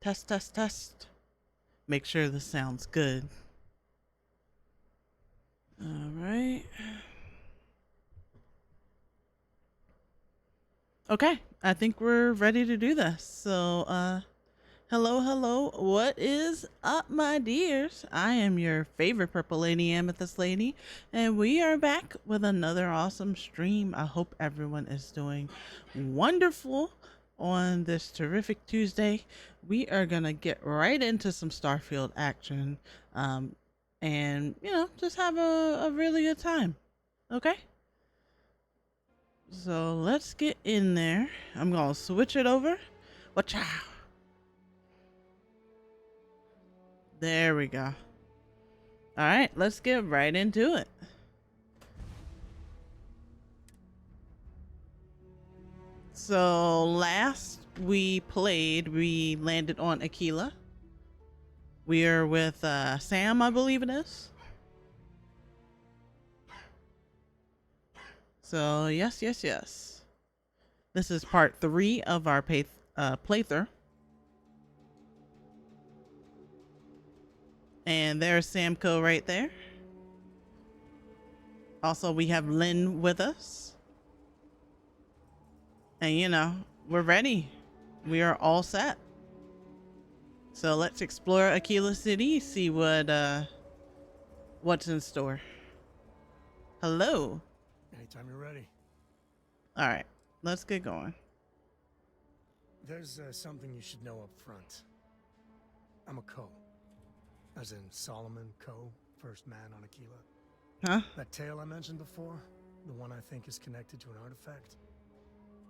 Test, test, test. Make sure this sounds good. All right. Okay, I think we're ready to do this. So, hello, hello. What is up, my dears? I am your favorite purple lady, Amethyst Lady, and we are back with another awesome stream. I hope everyone is doing wonderful on this terrific Tuesday. We are gonna get right into some Starfield action, and just have a really good time. Okay. So let's get in there. I'm gonna switch it over. Watch out. There we go. All right, let's get right into it. So last we played, we landed on Aquila. We are with Sam, I believe it is. So yes, yes, yes. This is part 3 of our playthrough. And there's Samco right there. Also, we have Lynn with us. And we're ready. We are all set. So let's explore Aquila City, see what's in store. Hello. Anytime you're ready. All right, let's get going. There's something you should know up front. I'm a Co. As in Solomon Co., first man on Aquila. Huh? That tale I mentioned before, the one I think is connected to an artifact,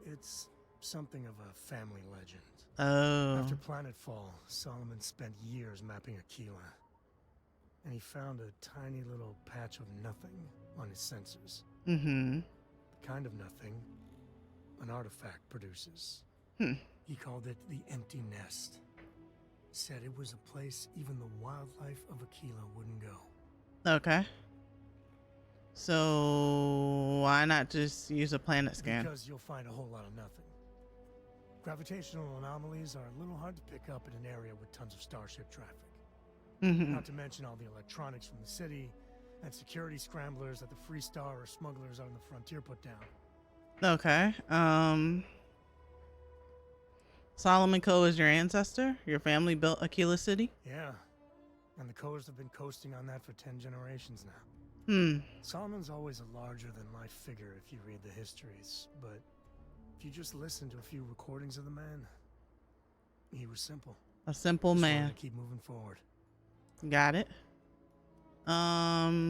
it's something of a family legend. Oh. After planetfall, Solomon spent years mapping Aquila. And he found a tiny little patch of nothing on his sensors. Mm-hmm. The kind of nothing an artifact produces. He called it the Empty Nest. Said it was a place even the wildlife of Aquila wouldn't go. Okay. So why not just use a planet scan? Because you'll find a whole lot of nothing. Gravitational anomalies are a little hard to pick up in an area with tons of starship traffic. Not to mention all the electronics from the city and security scramblers that the Free Star or smugglers out on the frontier put down. Okay. Solomon Co. is your ancestor? Your family built Aquila City? Yeah. And the Coes have been coasting on that for 10 generations now. Solomon's always a larger-than-life figure if you read the histories, but if you just listen to a few recordings of the man, he was simple. A simple Just man. wanted to keep moving forward. Got it.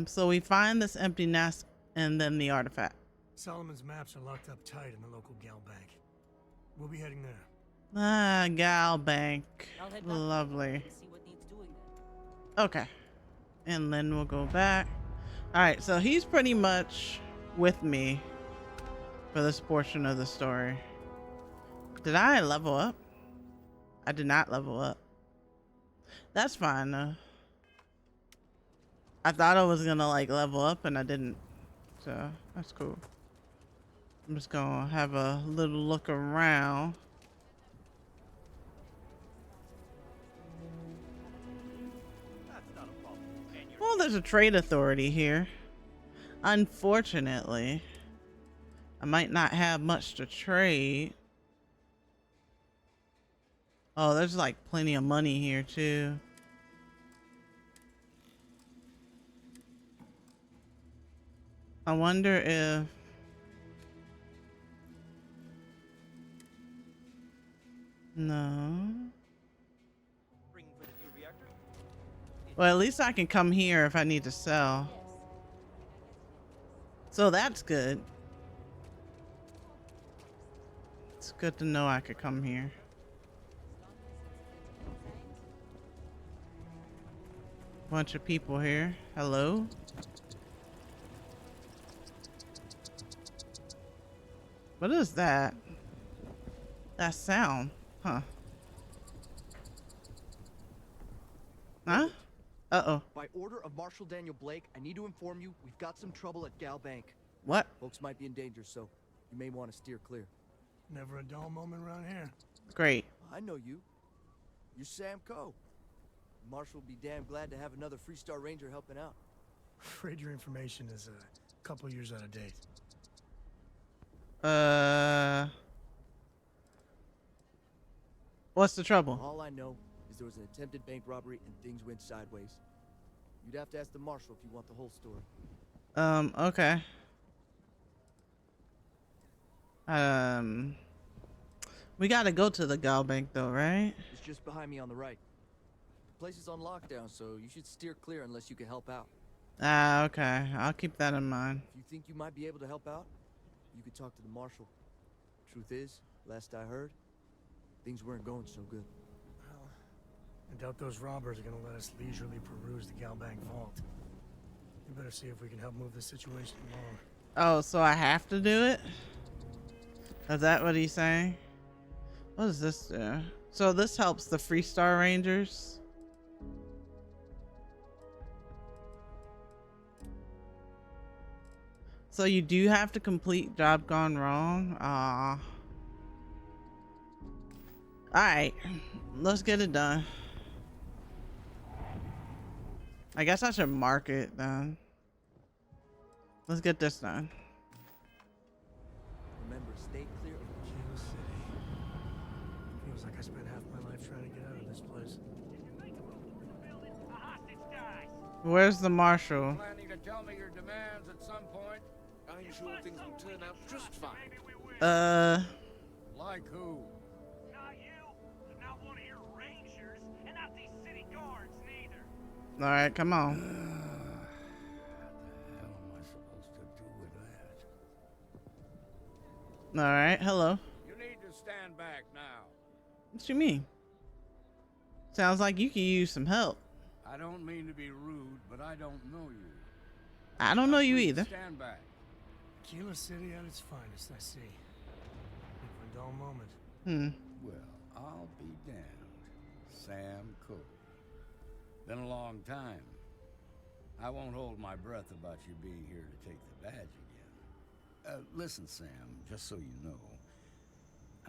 So we find this empty nest and then the artifact. Solomon's maps are locked up tight in the local gal bank. We'll be heading there. Ah, gal bank. Lovely. See what needs doing then. Okay. And then we'll go back. All right, so he's pretty much with me for this portion of the story. Did I level up? I did not level up. That's fine though. I thought I was gonna like level up and I didn't. So that's cool. I'm just gonna have a little look around. Well, there's a trade authority here. Unfortunately, I might not have much to trade. Oh, there's like plenty of money here too. I wonder if... No. Well, at least I can come here if I need to sell. So that's good. It's good to know I could come here. Bunch of people here. Hello? What is that? That sound? Huh? Huh? Uh-oh. By order of Marshal Daniel Blake, I need to inform you we've got some trouble at Gal Bank. What? Folks might be in danger, so you may want to steer clear. Never a dull moment around here. Great. I know you. You're Sam Coe. Marshall will be damn glad to have another Freestar Ranger helping out. Afraid your information is a couple years out of date. What's the trouble? All I know is there was an attempted bank robbery and things went sideways. You'd have to ask the Marshal if you want the whole story. Okay. We gotta go to the gal bank though, right? It's just behind me on the right. The place is on lockdown, so you should steer clear unless you can help out. Ah, okay. I'll keep that in mind. If you think you might be able to help out, you could talk to the Marshal. Truth is, last I heard, things weren't going so good. Well, I doubt those robbers are gonna let us leisurely peruse the Galbank vault. We better see if we can help move this situation along. Oh, so I have to do it? Is that what he's saying? What does this do? So this helps the Freestar Rangers. So you do have to complete job gone wrong. Alright, let's get it done. I guess I should mark it then. Let's get this done. Remember, stay clear of Kansas City. Feels like I spent half my life trying to get out of this place. Where's the marshal? Planning to tell me your demands at some point? I'm sure things will turn out just fine. Like who? Not you, not one of your rangers, and not these city guards neither. All right, come on. What the hell am I supposed to do with that? All right, hello. You need to stand back now. What you mean? Sounds like you could use some help. I don't mean to be rude, but I don't know you. I don't know you Please either. Stand back. Kilo City at its finest, I see. Looking for a dull moment. Well, I'll be damned. Sam Coe. Been a long time. I won't hold my breath about you being here to take the badge again. Listen, Sam, just so you know,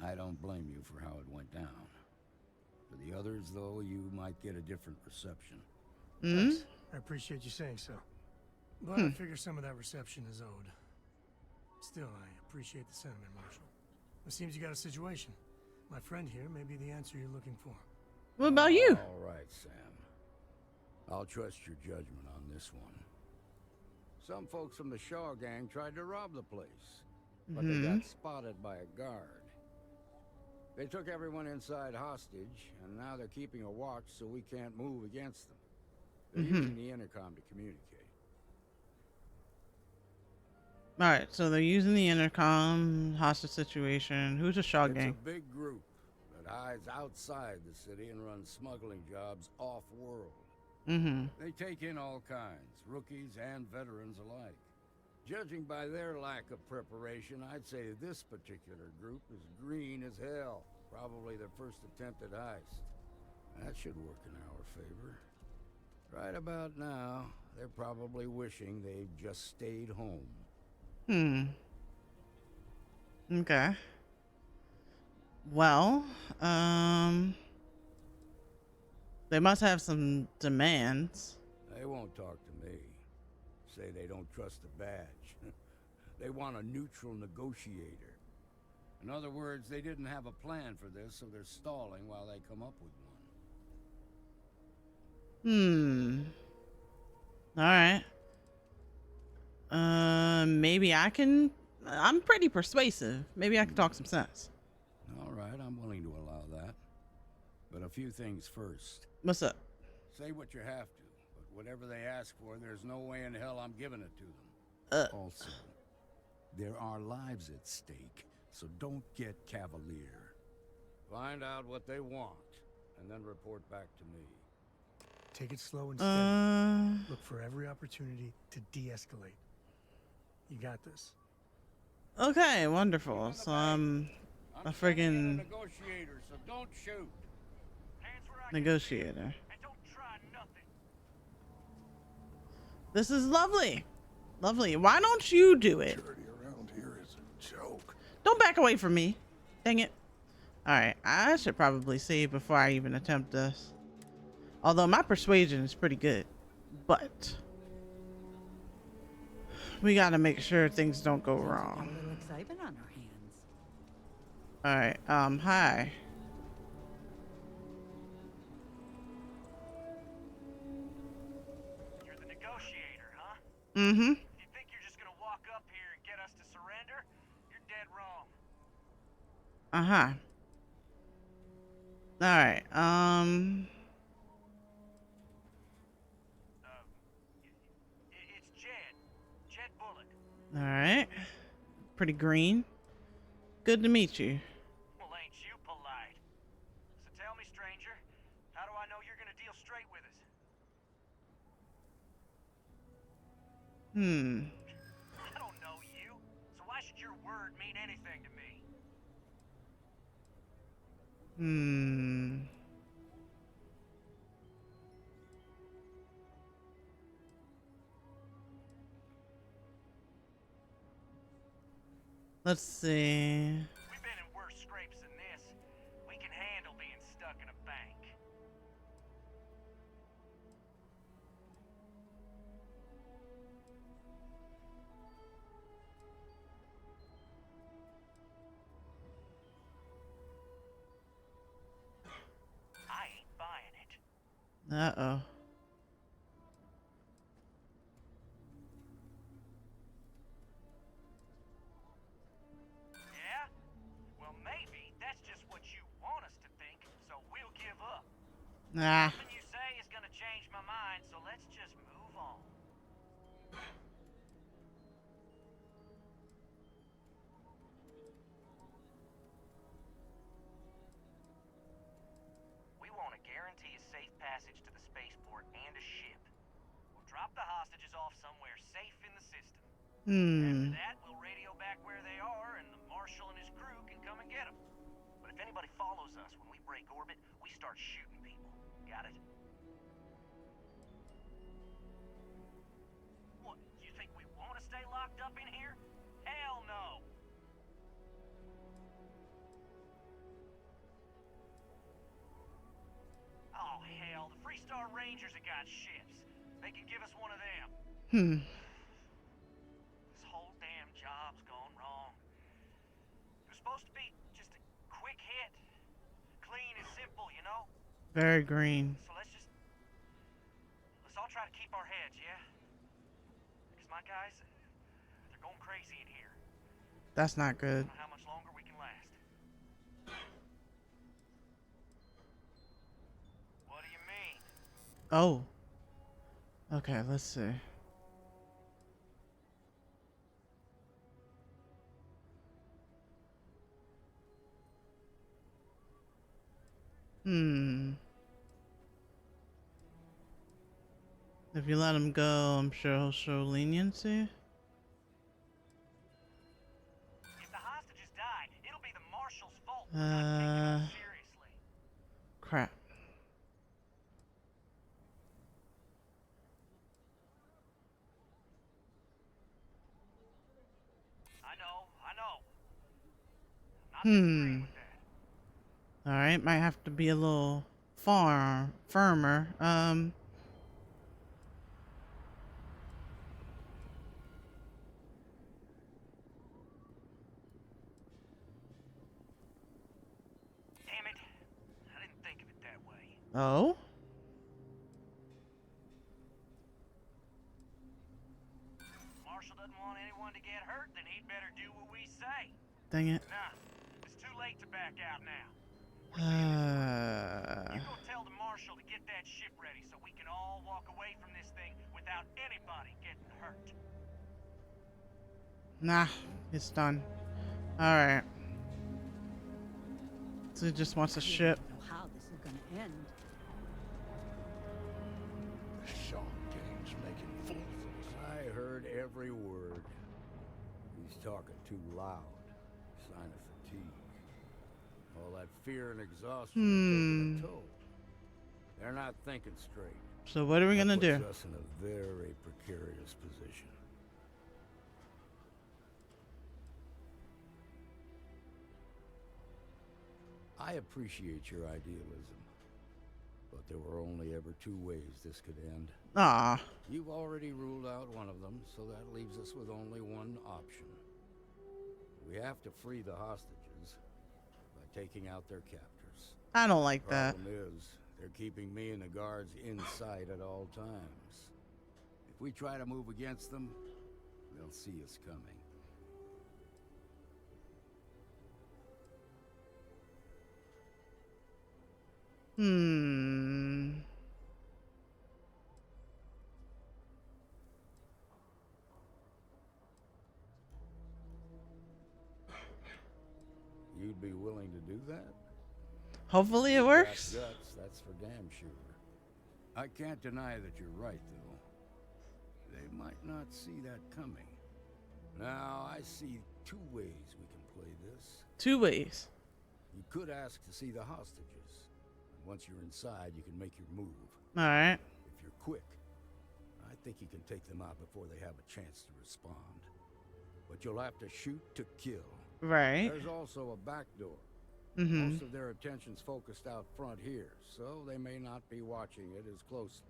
I don't blame you for how it went down. For the others, though, you might get a different reception. Thanks. I appreciate you saying so. But I figure some of that reception is owed. Still, I appreciate the sentiment, Marshal. It seems you got a situation. My friend here may be the answer you're looking for. What about you? All right, Sam. I'll trust your judgment on this one. Some folks from the Shaw gang tried to rob the place, but they got spotted by a guard. They took everyone inside hostage, and now they're keeping a watch so we can't move against them. They're using the intercom to communicate. All right, so they're using the intercom, hostage situation. Who's the Shaw It's gang? a big group that hides outside the city and runs smuggling jobs off-world. They take in all kinds, rookies and veterans alike. Judging by their lack of preparation, I'd say this particular group is green as hell. Probably their first attempt at heist. That should work in our favor. Right about now, they're probably wishing they'd just stayed home. Okay. Well, they must have some demands. They won't talk to me. Say they don't trust the badge. They want a neutral negotiator. In other words, they didn't have a plan for this, so they're stalling while they come up with one. All right. Maybe I can. I'm pretty persuasive. Maybe I can talk some sense. All right, I'm willing to allow that. But a few things first. What's up? Say what you have to, but whatever they ask for, there's no way in hell I'm giving it to them. Also, there are lives at stake, so don't get cavalier. Find out what they want, and then report back to me. Take it slow and steady. Look for every opportunity to de-escalate. You got this. Okay, wonderful. So I'm a friggin' negotiator, so don't shoot. Hands where I negotiator. can, and don't try nothing. This is lovely. Lovely. Why don't you do it? Security around here is a joke. Don't back away from me. Dang it. Alright, I should probably save before I even attempt this. Although my persuasion is pretty good. But we gotta make sure things don't go Seems we've got wrong. a little excitement on our hands. Alright, hi. You're the negotiator, huh? Mm-hmm. If you think you're just gonna walk up here and get us to surrender, you're dead wrong. Uh-huh. Alright, It's Jed. Jed Bullock. alright. Pretty green. Good to meet you. Well, ain't you polite? So tell me, stranger, how do I know you're gonna deal straight with us? I don't know you, so why should your word mean anything to me? Let's see. We've been in worse scrapes than this. We can handle being stuck in a bank. I ain't buying it. Uh-oh. Yeah? Well, maybe that's just what you want us to think, so we'll give up. Ah. Nothing you say is gonna change my mind, so let's just move on. We want to guarantee a safe passage to the spaceport and a ship. We'll drop the hostages off somewhere safe in the system. After that, we'll radio back where they are, and the Marshal and his crew can come and get them. But if anybody follows us when we break orbit, we start shooting people. Got it? What, you think we want to stay locked up in here? Hell no! Oh, hell, the Freestar Rangers have got ships. They can give us one of them. This whole damn job's gone wrong. It was supposed to be just a quick hit. Clean and simple, you know? Very green. So let's all try to keep our heads, yeah? Because my guys, they're going crazy in here. That's not I good. don't know how much longer we can last. What do you mean? Oh. Okay, let's see. If you let him go, I'm sure he'll show leniency. If the hostages die, it'll be the Marshal's fault for not taking us seriously. Crap. I know. Not disagreeing with that. Alright, might have to be a little firmer. Damn it. I didn't think of it that way. Oh? Marshal doesn't want anyone to get hurt, then he'd better do what we say. Dang it. Nah, it's too late to back out now. You go tell the Marshal to get that ship ready so we can all walk away from this thing without anybody getting hurt. Nah, it's done. Alright. So he just wants a ship. I don't know how this is gonna end. The Shark Gang's making fools of us. I heard every word. He's talking too loud. Sign of fatigue. All that fear and exhaustion is taking a toll. They're not thinking straight. So what are we gonna do? Puts us in a very precarious position. I appreciate your idealism, but there were only ever two ways this could end. Ah. You've already ruled out one of them, so that leaves us with only one option. We have to free the hostages by taking out their captors. I don't like that. Problem is, they're keeping me and the guards in sight at all times. If we try to move against them, they'll see us coming. You'd be willing to do that? Hopefully it works. Guts, that's for damn sure. I can't deny that you're right, though. They might not see that coming. Now, I see two ways we can play this. Two ways. You could ask to see the hostages. Once you're inside, you can make your move. All right. If you're quick, I think you can take them out before they have a chance to respond. But you'll have to shoot to kill. Right. There's also a back door. Mm-hmm. Most of their attention's focused out front here, so they may not be watching it as closely.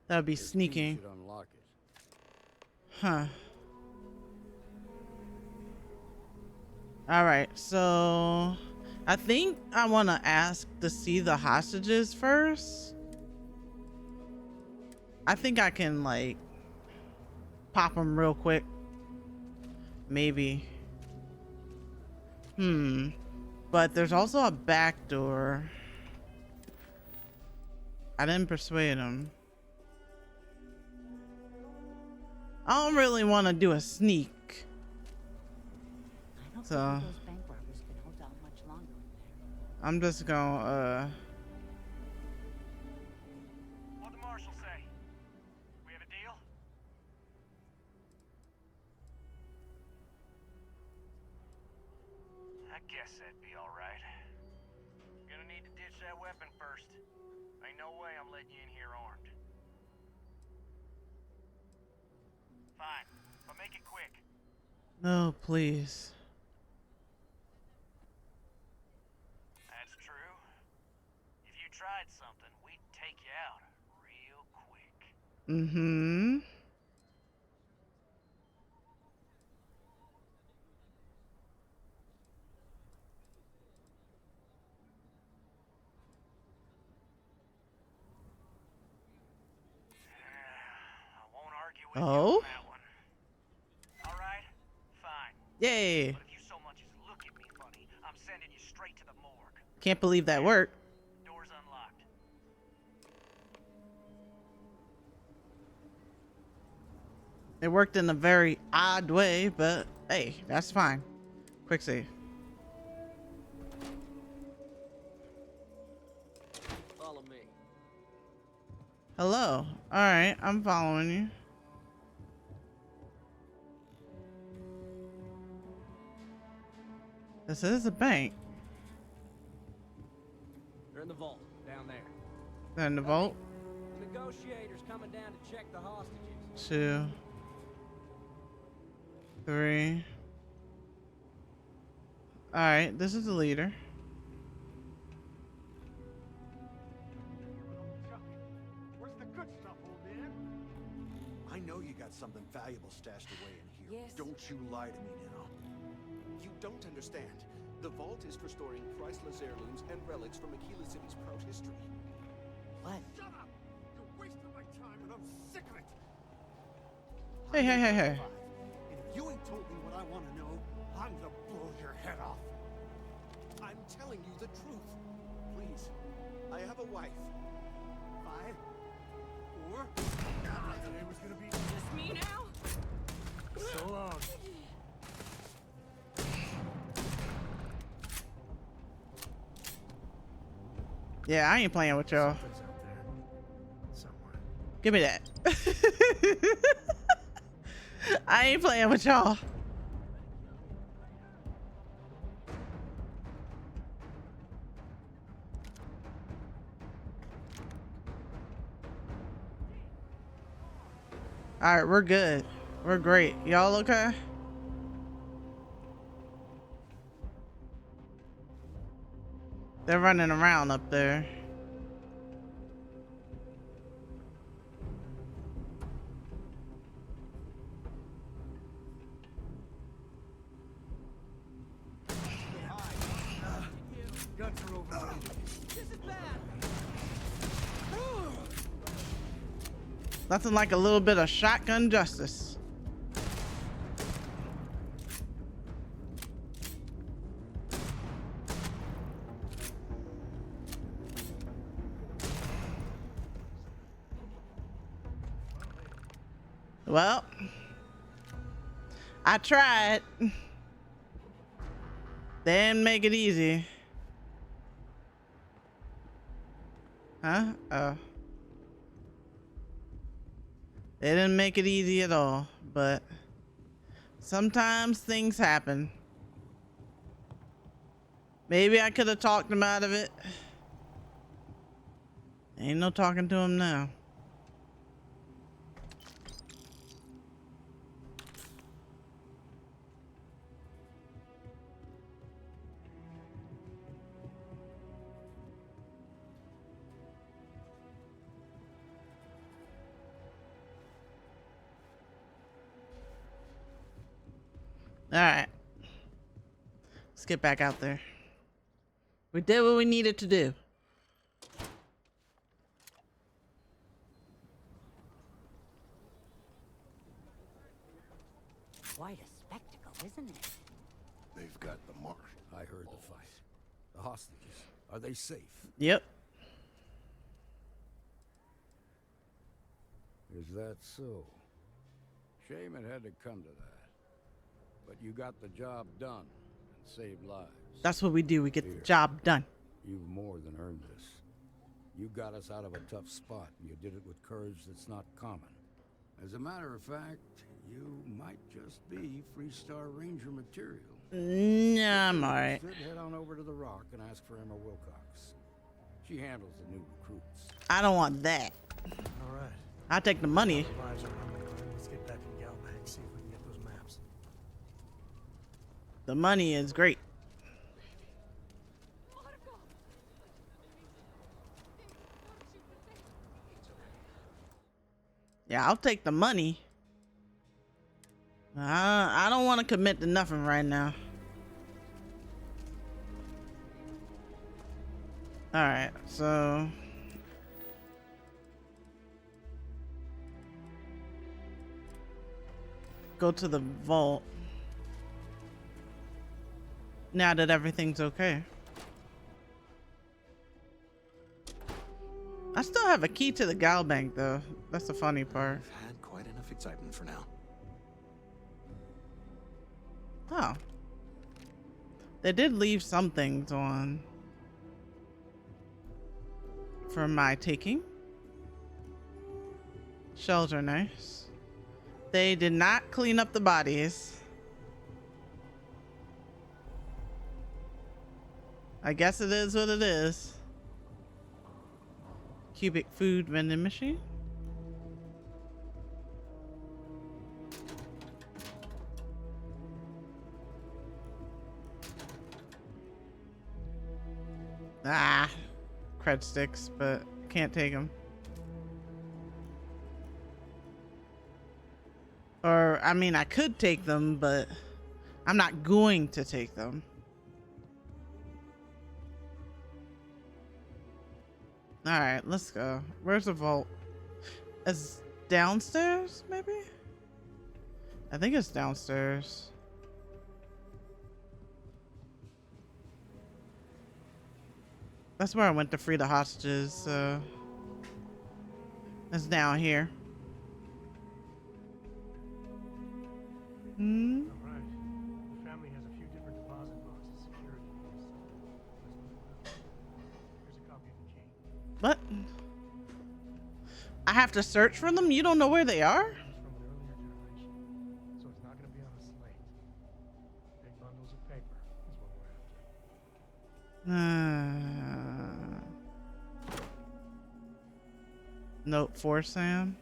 That would be This key sneaking. should unlock it. Huh. All right, so I think I want to ask to see the hostages first. I think I can like pop them real quick. Maybe. But there's also a back door. I didn't persuade him. I don't really want to do a sneak. I don't So- think those bank robbers can hold out much longer in there. I'm just gonna What'd the marshal say? We have a deal? I guess that'd be alright. Gonna need to ditch that weapon first. Ain't no way I'm letting you in here armed. Fine, but make it quick. no, please. That's true. If you tried something, we'd take you out real quick. Mm-hmm. I won't argue with you Oh? on that one. Alright, fine. Yay. But if you so much as look at me funny, I'm sending you straight to the morgue. Can't believe that worked. Door's unlocked. It worked in a very odd way, but hey, that's fine. Quick save. Follow me. Hello. All right, I'm following you. This is a bank. They're in the vault, down there. They're in the vault. Negotiators coming down to check the hostages. 2, 3. All right, this is the leader. Where's the good stuff, old man? I know you got something valuable stashed away in here. Yes. Don't you lie to me now. You don't understand. The vault is for storing priceless heirlooms and relics from Aquila City's proud history. What? Shut up! You're wasting my time and I'm sick of it! Hey, hey, hey, hey. And if you ain't told me what I want to know, I'm gonna blow your head off. I'm telling you the truth. Please. I have a wife. 5, 4. Today was gonna be Just me now? so long. Yeah, I ain't playing with y'all. Something's out there. Somewhere. Give me that. I ain't playing with y'all. All right, we're good. We're great. Y'all okay? They're running around up there. Guns are over. This is bad. Nothing like a little bit of shotgun justice. Well, I tried. They didn't make it easy. Huh? Oh. They didn't make it easy at all, but sometimes things happen. Maybe I could have talked him out of it. Ain't no talking to him now. All right, let's get back out there. We did what we needed to do. Quite a spectacle, isn't it? They've got the marsh. I heard the fight. The hostages, are they safe? Yep. Is that so? Shame it had to come to that. But you got the job done and saved lives. That's what we do. We get the job done. You've more than earned this. You got us out of a tough spot, and you did it with courage that's not common. As a matter of fact, you might just be Freestar Ranger material. Nah, I'm alright. Head on over to the Rock and ask for Emma Wilcox. She handles the new recruits. I don't want that. All right. I'll take the money. Lives are on the line. Let's get back to Galbank, see if we can get those maps. The money is great. Yeah, I'll take the money. I don't want to commit to nothing right now. All right, so go to the vault now that everything's okay. I still have a key to the gal bank though. That's the funny part. I've had quite enough excitement for now. Oh. They did leave some things on for my taking. Shells are nice. They did not clean up the bodies. I guess it is what it is. Cubic food vending machine. Ah, cred sticks, but can't take them. Or, I mean, I could take them, but I'm not going to take them. All right, let's go. Where's the vault? It's downstairs, maybe? I think it's downstairs. That's where I went to free the hostages, so it's down here. Hmm? All right. The family has a few different deposit boxes secured. Here's a copy of the key. What? I have to search for them? You don't know where they are? It's from an earlier generation, so it's not going to be on a slate. Big bundles of paper is what we're after. Note for Sam.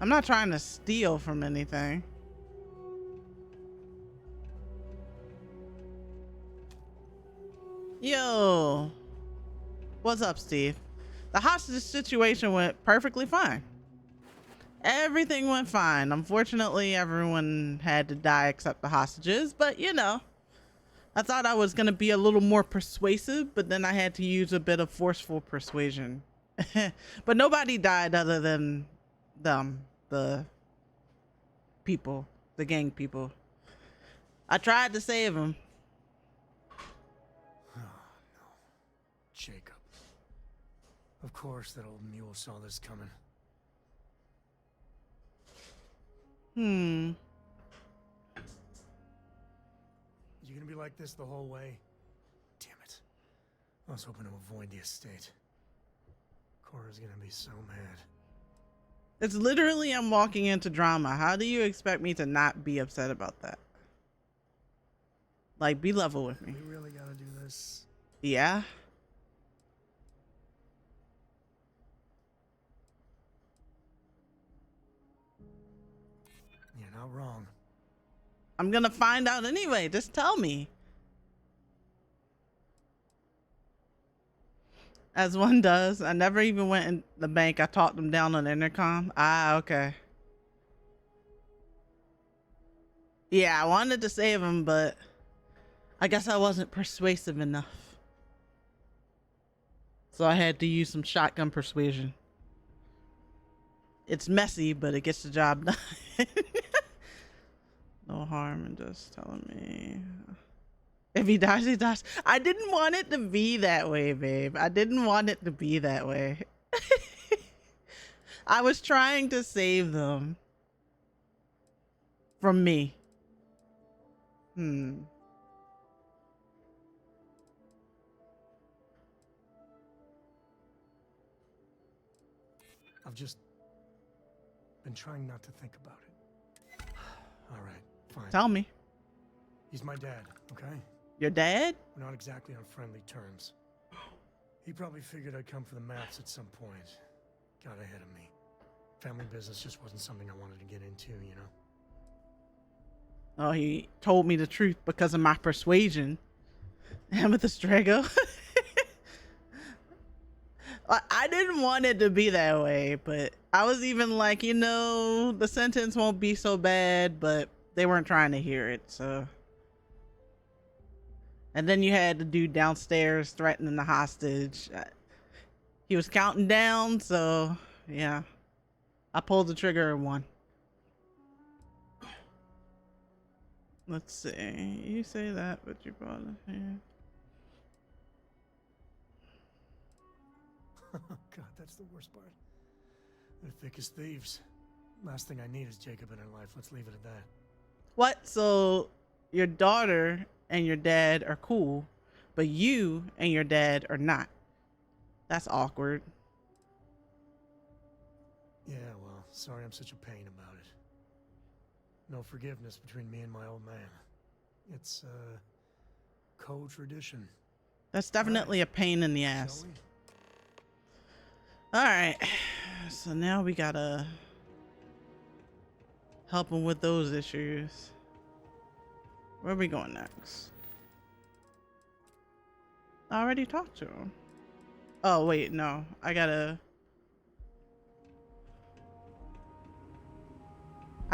I'm not trying to steal from anything. Yo, what's up, Steve? The hostage situation went perfectly fine. Everything went fine. Unfortunately, everyone had to die except the hostages, but you know, I thought I was gonna be a little more persuasive, but then I had to use a bit of forceful persuasion. But nobody died other than them, the people, the gang people. I tried to save them. Oh, no. Jacob. Of course that old mule saw this coming. Hmm. You gonna be like this the whole way? Damn it. I was hoping to avoid the estate. Cora's gonna be so mad. It's literally I'm walking into drama. How do you expect me to not be upset about that? Like, be level with me. We really gotta do this. Yeah. You're not wrong. I'm gonna find out anyway. Just tell me. As one does. I never even went in the bank. I talked them down on the intercom. Ah, okay. Yeah, I wanted to save him, but I guess I wasn't persuasive enough. So I had to use some shotgun persuasion. It's messy, but it gets the job done. No harm in just telling me. If he dies, he dies. I didn't want it to be that way, babe. I didn't want it to be that way. I was trying to save them from me. I've just been trying not to think about it. All right, fine. Tell me. He's my dad, okay? Your dad? We're not exactly on friendly terms. He probably figured I'd come for the maps at some point. Got ahead of me. Family business just wasn't something I wanted to get into, you know? Oh, he told me the truth because of my persuasion. Amethyst Drago. I didn't want it to be that way, but I was even like, you know, the sentence won't be so bad, but they weren't trying to hear it, so. And then you had the dude downstairs threatening the hostage. He was counting down, so yeah. I pulled the trigger and won. Let's see. You say that, but you brought it here. God, that's the worst part. They're thick as thieves. Last thing I need is Jacob in her life. Let's leave it at that. What? So your daughter and your dad are cool, but you and your dad are not. That's awkward. Yeah, well, sorry I'm such a pain about it. No forgiveness between me and my old man. It's, co-tradition. That's definitely a pain in the ass. Shall we? All right, so now we gotta help him with those issues. Where are we going next? I already talked to him. Oh, wait, no. I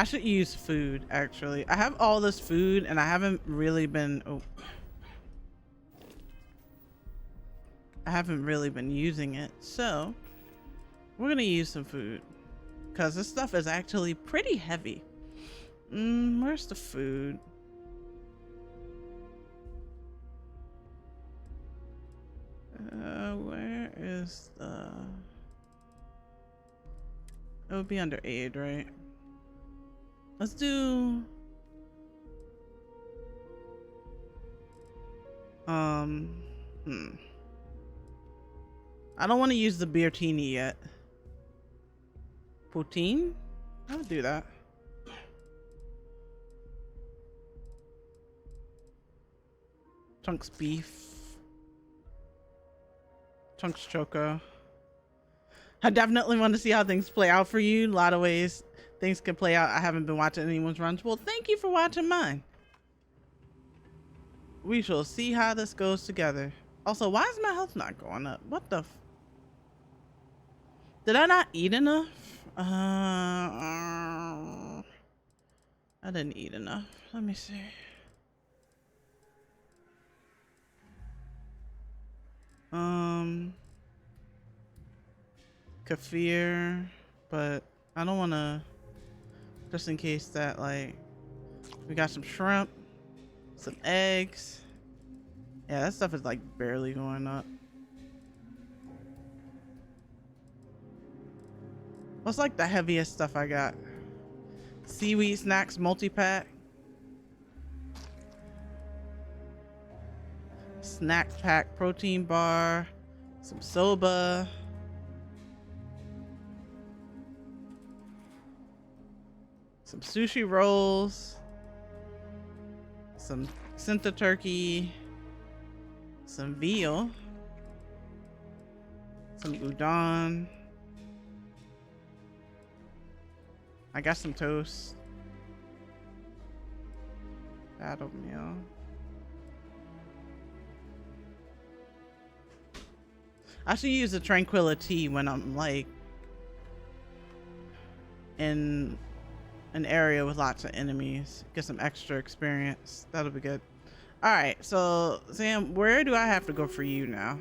should use food, actually. I have all this food, and I haven't really been... Oh. I haven't really been using it, so... We're gonna use some food. Because this stuff is actually pretty heavy. Where's the food? Where is the... It would be under aid, right? Let's do... I don't want to use the Beertini yet. Poutine? I'll do that. Chunks beef. Chunks choco. I definitely want to see how things play out for you. A lot of ways. things can play out. I haven't been watching anyone's runs. Well, thank you for watching mine. We shall see how this goes together. Also, why is my health not going up? What the did I not eat enough? I didn't eat enough. Let me see. Kefir, but I don't want to, just in case that, like, we got some shrimp, some eggs. Yeah, that stuff is like barely going up. What's like the heaviest stuff I got? Seaweed snacks multi-pack. Snack pack protein bar. Some soba. Some sushi rolls. Some Senta turkey. Some veal. Some udon. I got some toast. Battle meal. I should use a tranquility when I'm like in an area with lots of enemies. Get some extra experience. That'll be good. All right, so Sam, where do I have to go for you now?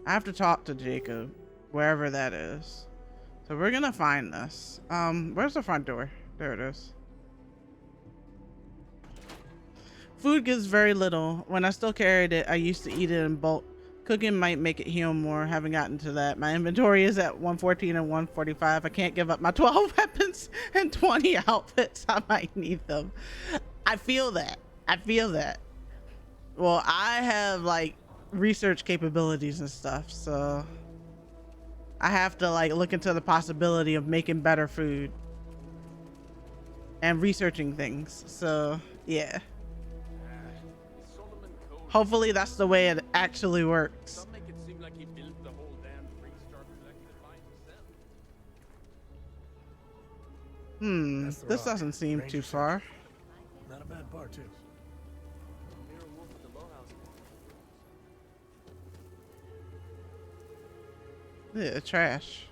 I have to talk to Jacob, wherever that is. So we're gonna find this. Where's the front door? There it is. Food gives very little. When I still carried it, I used to eat it in bulk. Cooking might make it heal more. Haven't gotten to that. My inventory is at 114 and 145. I can't give up my 12 weapons and 20 outfits. I might need them. I feel that. I feel that. Well, I have like research capabilities and stuff, so I have to like look into the possibility of making better food and researching things. So yeah, hopefully that's the way it actually works. Some make it seem like he built the whole damn Starfield by himself. This doesn't seem too far. Not a bad bar, too. Yeah, trash.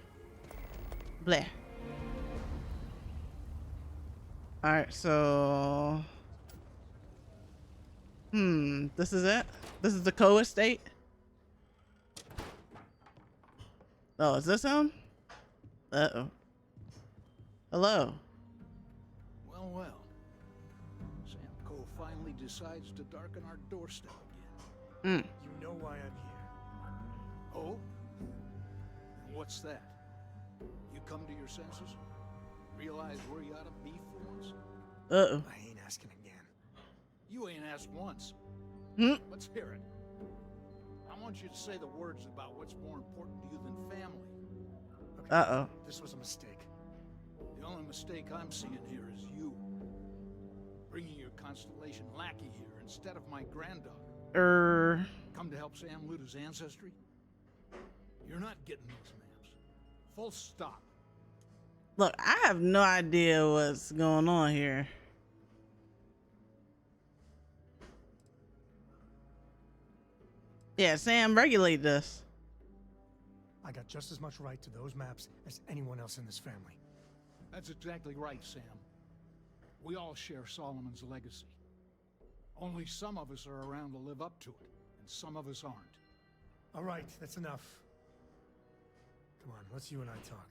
Bleh. Alright, so this is it? This is the co-estate? Oh, is this him? Uh-oh. Hello. Well. Sam Cole finally decides to darken our doorstep again. You know why I'm here. Oh? What's that? You come to your senses? Realize where you ought to be for once? Uh-oh. I ain't asking again. You ain't asked once. Let's hear it. I want you to say the words about what's more important to you than family. Okay. Uh-oh. This was a mistake. The only mistake I'm seeing here is you. Bringing your Constellation lackey here instead of my granddaughter. Come to help Sam loot his ancestry? You're not getting those maps. Full stop. Look, I have no idea what's going on here. Yeah, Sam, regulate this. I got just as much right to those maps as anyone else in this family. That's exactly right, Sam. We all share Solomon's legacy. Only some of us are around to live up to it, and some of us aren't. All right, that's enough. Come on, let's you and I talk.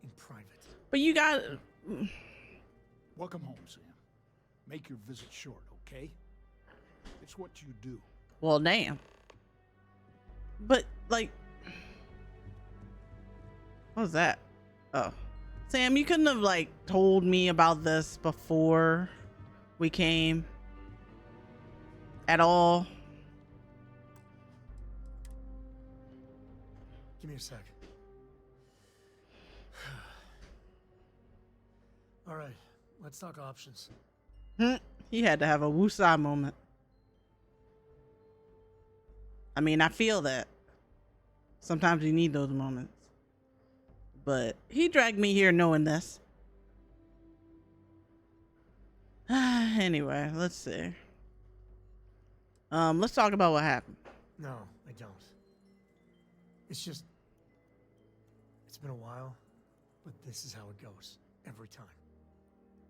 In private. But you got... Welcome home, Sam. Make your visit short, okay? It's what you do. Well, damn. But, like... What was that? Oh. Sam, you couldn't have, like, told me about this before we came. At all. Give me a sec. All right, let's talk options. He had to have a woosah moment. I mean, I feel that. Sometimes you need those moments. But he dragged me here knowing this. Anyway, let's see. Let's talk about what happened. No, I don't. It's just... It's been a while, but this is how it goes. Every time.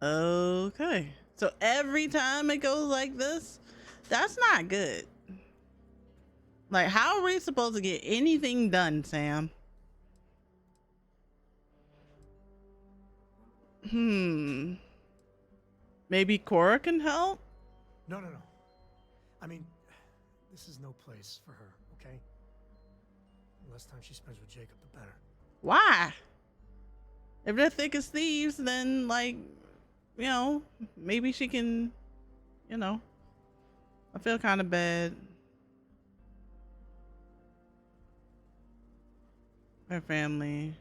Okay. So every time it goes like this, that's not good. Like, how are we supposed to get anything done, Sam? Maybe Cora can help? No. I mean, this is no place for her, okay? The less time she spends with Jacob, the better. Why? If they're thick as thieves, then, like, you know, maybe she can, you know. I feel kind of bad. Her family.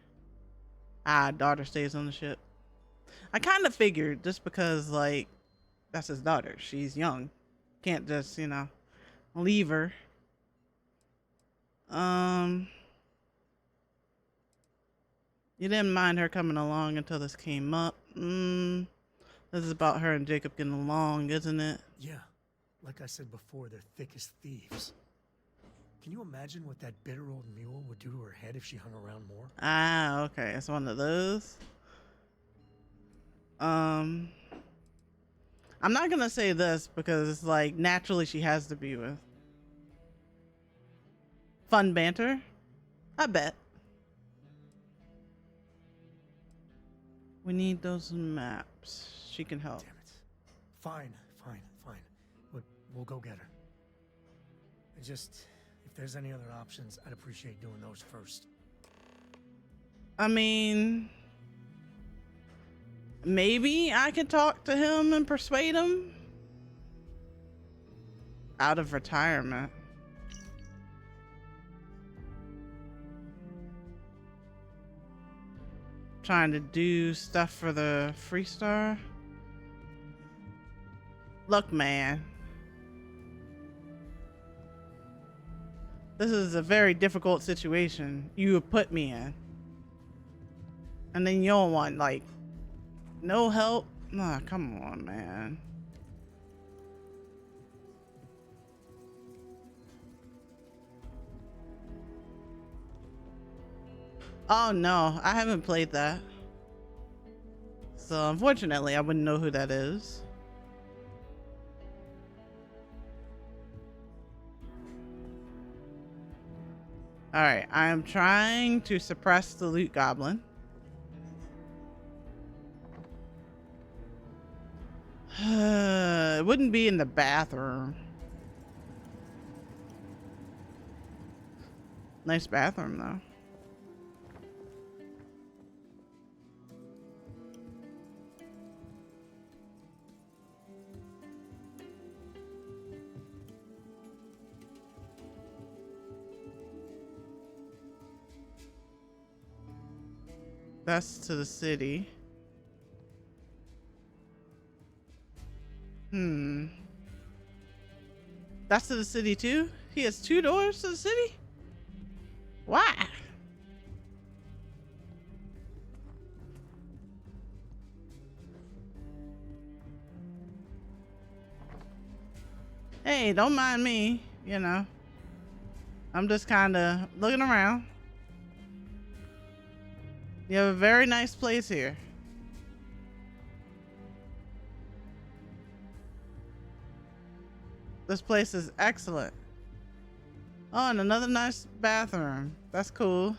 Daughter stays on the ship. I kind of figured, just because, like, that's his daughter. She's young. Can't just, you know, leave her. You didn't mind her coming along until this came up. This is about her and Jacob getting along, isn't it? Yeah. Like I said before, they're thick as thieves. Can you imagine what that bitter old mule would do to her head if she hung around more? Okay. It's one of those. I'm not gonna say this because it's like naturally she has to be with. Fun banter? I bet. We need those maps. She can help. Damn it. Fine. We'll go get her. And just, if there's any other options, I'd appreciate doing those first. I mean, maybe I could talk to him and persuade him out of retirement. Trying to do stuff for the Freestar. Look, man. This is a very difficult situation you have put me in. And then you don't want, like, no help? Nah, come on, man. Oh, no. I haven't played that. So, unfortunately, I wouldn't know who that is. Alright, I am trying to suppress the loot goblin. It wouldn't be in the bathroom. Nice bathroom, though. That's to the city. That's to the city too? He has 2 doors to the city? Why? Hey, don't mind me, you know. I'm just kind of looking around. You have a very nice place here. This place is excellent. Oh, and another nice bathroom. That's cool.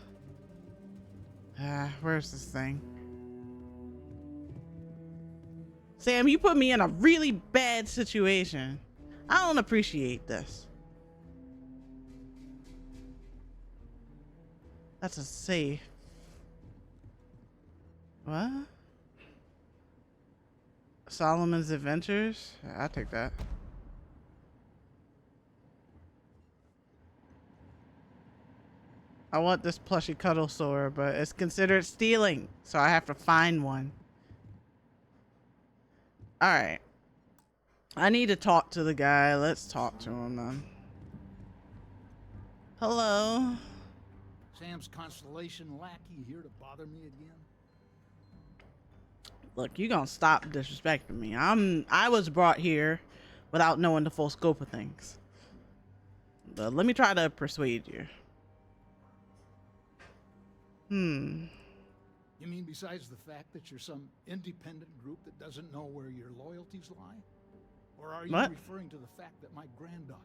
Where's this thing? Sam, you put me in a really bad situation. I don't appreciate this. That's a safe. What? Solomon's Adventures? I'll take that. I want this plushy cuddle sore, but it's considered stealing, so I have to find one. Alright. I need to talk to the guy. Let's talk to him then. Hello. Sam's Constellation lackey here to bother me again? Look, you gonna stop disrespecting me. I was brought here without knowing the full scope of things. But let me try to persuade you. You mean besides the fact that you're some independent group that doesn't know where your loyalties lie? Or are you What? referring to the fact that my granddaughter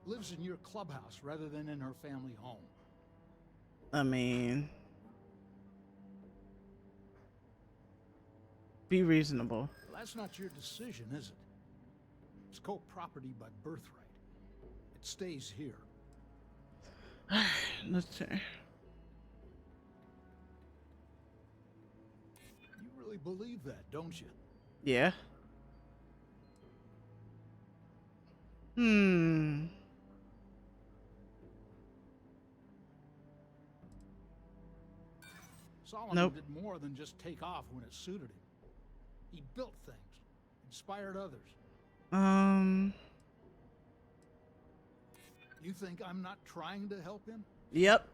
lives in your clubhouse rather than in her family home? I mean, be reasonable. Well, that's not your decision, is it? It's co-property by birthright. It stays here. Let's see. You really believe that, don't you? Yeah. Solomon Nope. did more than just take off when it suited him. He built things, inspired others. You think I'm not trying to help him? Yep.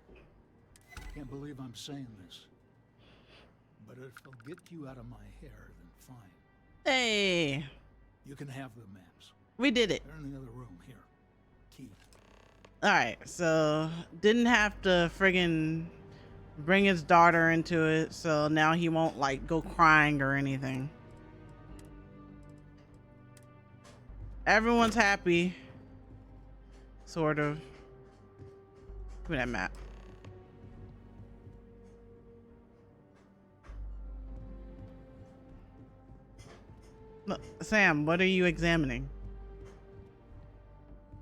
Can't believe I'm saying this. But if it'll get you out of my hair, then fine. Hey, You can have the maps. we did it. They're in the other room here. Key. All right, so didn't have to friggin' bring his daughter into it, so now he won't like go crying or anything. Everyone's happy, sort of. Give me that map. Look, Sam, what are you examining?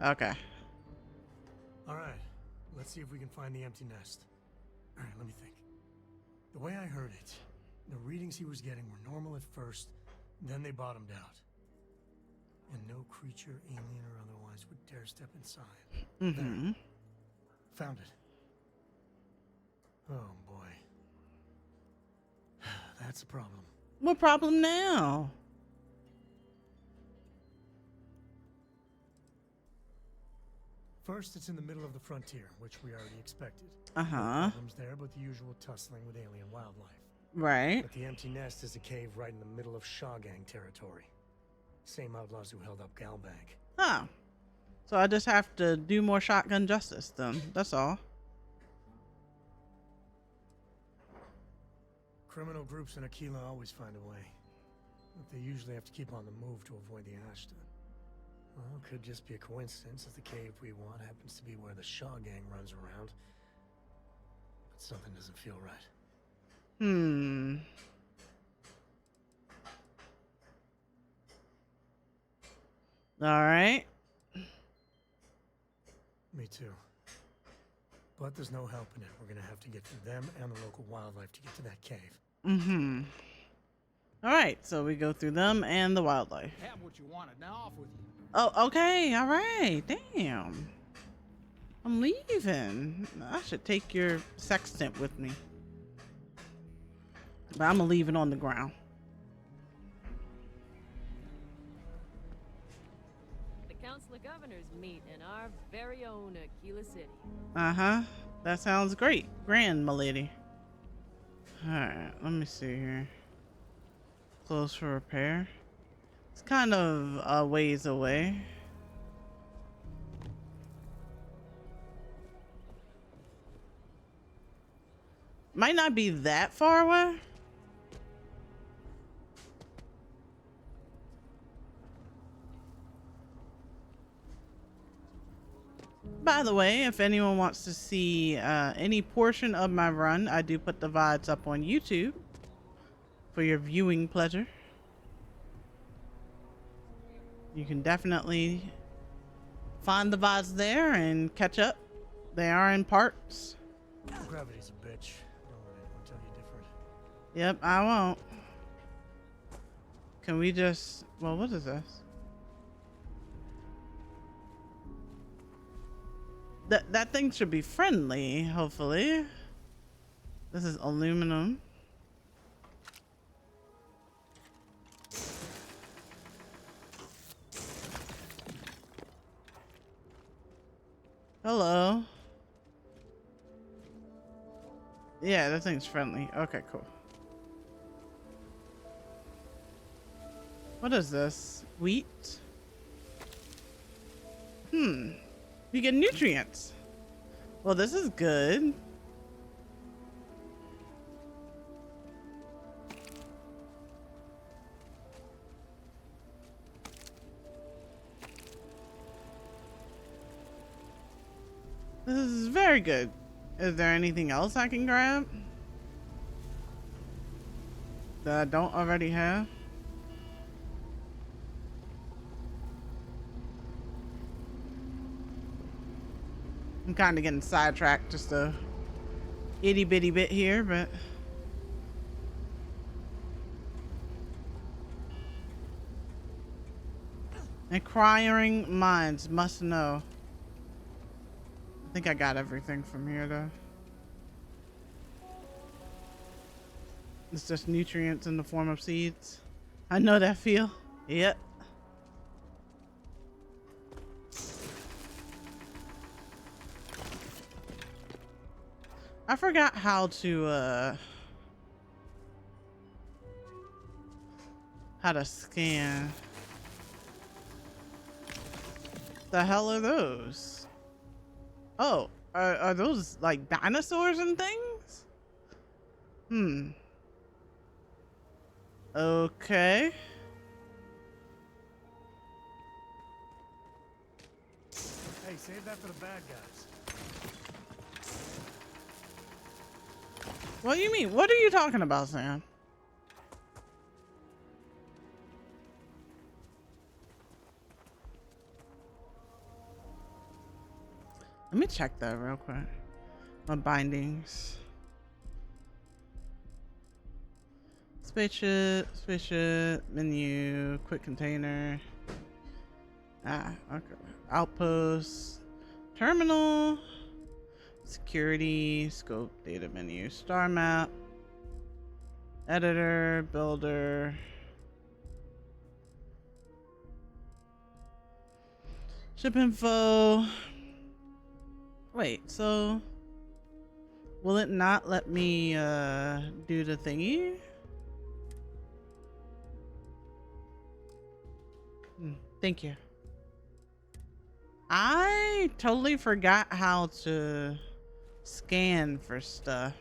Okay. All right, let's see if we can find the empty nest. All right, let me think. The way I heard it, the readings he was getting were normal at first, then they bottomed out. And no creature, alien or otherwise, would dare step inside. There. Found it. Oh boy. That's a problem. What problem now? First, it's in the middle of the frontier, which we already expected. Uh No huh. problems there, but the usual tussling with alien wildlife. Right. But the empty nest is a cave right in the middle of Shawgang territory. Same outlaws who held up Galbag. Oh. So I just have to do more shotgun justice then. That's all. Criminal groups in Aquila always find a way. But they usually have to keep on the move to avoid the Ashton. Well, it could just be a coincidence that the cave we want happens to be where the Shaw gang runs around. But something doesn't feel right. All right. Me too. But there's no helping it. We're gonna have to get through them and the local wildlife to get to that cave. All right. So we go through them and the wildlife. Have what you wanted. Now off with you. Oh, okay. All right. Damn. I'm leaving. I should take your sextant with me. But I'm gonna leave it on the ground. The Council of Governors meet in our very own Aquila City. Uh-huh. That sounds great. Grand, my lady. Alright, let me see here. Close for repair. It's kind of a ways away. Might not be that far away. By the way, if anyone wants to see any portion of my run, I do put the VODs up on YouTube for your viewing pleasure. You can definitely find the VODs there and catch up. They are in parts. Gravity's a bitch. Don't let anyone tell you different. Yep, I won't. Can we just... Well, what is this? That thing should be friendly, hopefully. This is aluminum. Hello. Yeah, that thing's friendly. Okay, cool. What is this? Wheat? You get nutrients. Well, this is good. This is very good. Is there anything else I can grab that I don't already have? I'm kind of getting sidetracked just a itty bitty bit here, but inquiring minds must know. I think I got everything from here though. It's just nutrients in the form of seeds. I know that feel. Yep. I forgot how to scan. The hell are those? Oh, are those like dinosaurs and things? Okay. Hey, save that for the bad guys. What do you mean? What are you talking about, Sam? Let me check that real quick. My bindings. Spaceship, menu, quick container. Okay. Outpost, terminal, security, scope, data menu, star map, editor, builder. Ship info. Wait, so will it not let me do the thingy? Thank you. I totally forgot how to scan for stuff.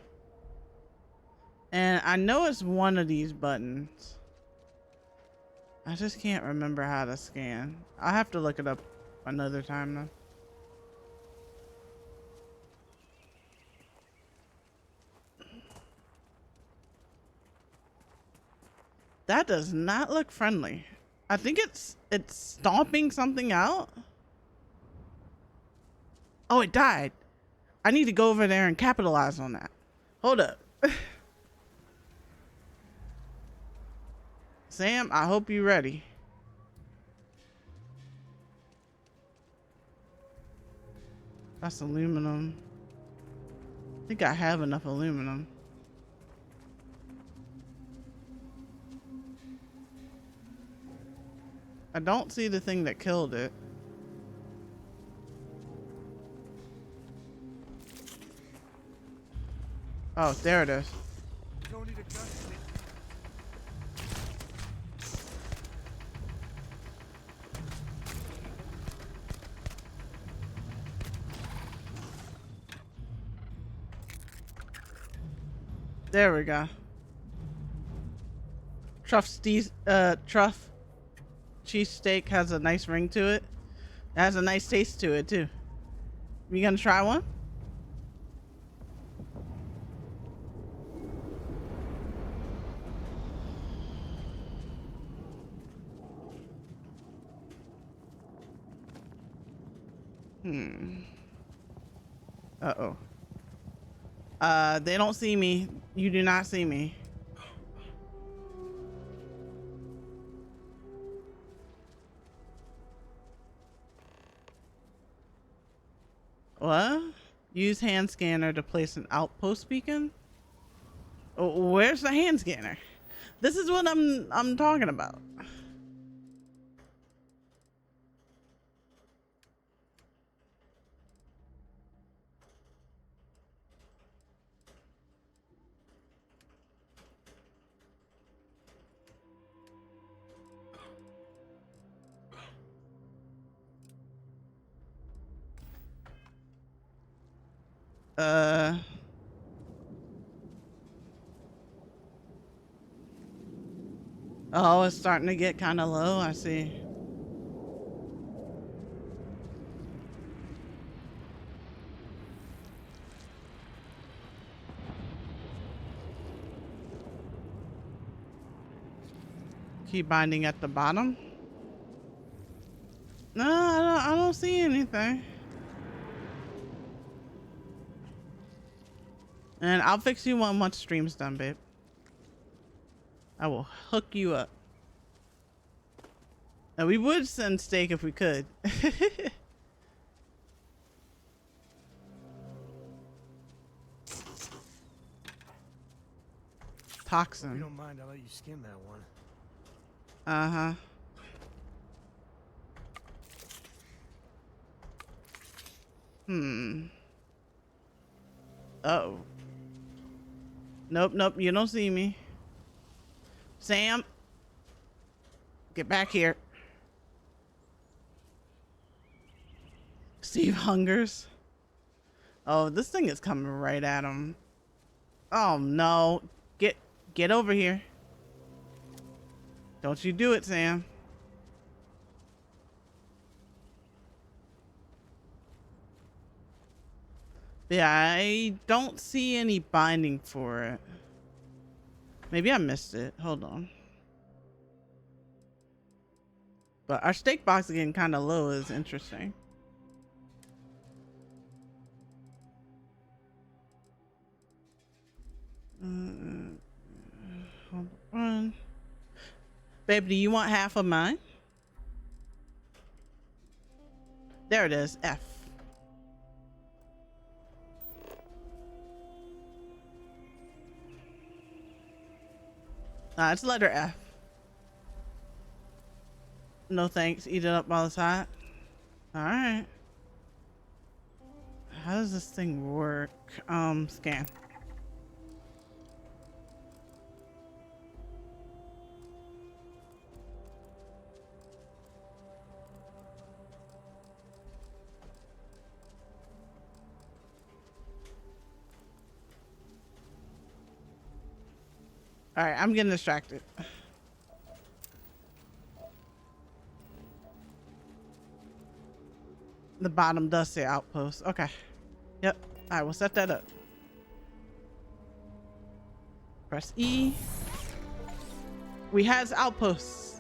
And I know it's one of these buttons. I just can't remember how to scan. I'll have to look it up another time though. That does not look friendly. I think it's stomping something out. Oh, it died. I need to go over there and capitalize on that. Hold up. Sam, I hope you're ready. That's aluminum. I think I have enough aluminum. I don't see the thing that killed it. Oh, there it is. Don't need a gun. There we go. Truff cheesesteak has a nice ring to it. It has a nice taste to it too. You gonna try one? Uh-oh. They don't see me. You do not see me. What? Use hand scanner to place an outpost beacon? Oh, where's the hand scanner? This is what I'm talking about. Uh. Oh, it's starting to get kind of low. I see. Keep binding at the bottom. No, I don't see anything. And I'll fix you one once stream's done, babe. I will hook you up. And we would send steak if we could. Toxin. If you don't mind, I'll let you skim that one. Uh-huh. Uh-oh. Nope, you don't see me. Sam, get back here. Steve hungers. Oh, this thing is coming right at him. Oh no. Get over here. Don't you do it, Sam. Yeah, I don't see any binding for it. Maybe I missed it. Hold on. But our steak box getting kind of low is interesting. Hold on. Babe, do you want half of mine? There it is. F. It's letter F. No thanks. Eat it up while it's hot. Alright. How does this thing work? Scan. All right, I'm getting distracted. The bottom does say outpost. Okay. Yep. All right, we'll set that up. Press E. We has outposts.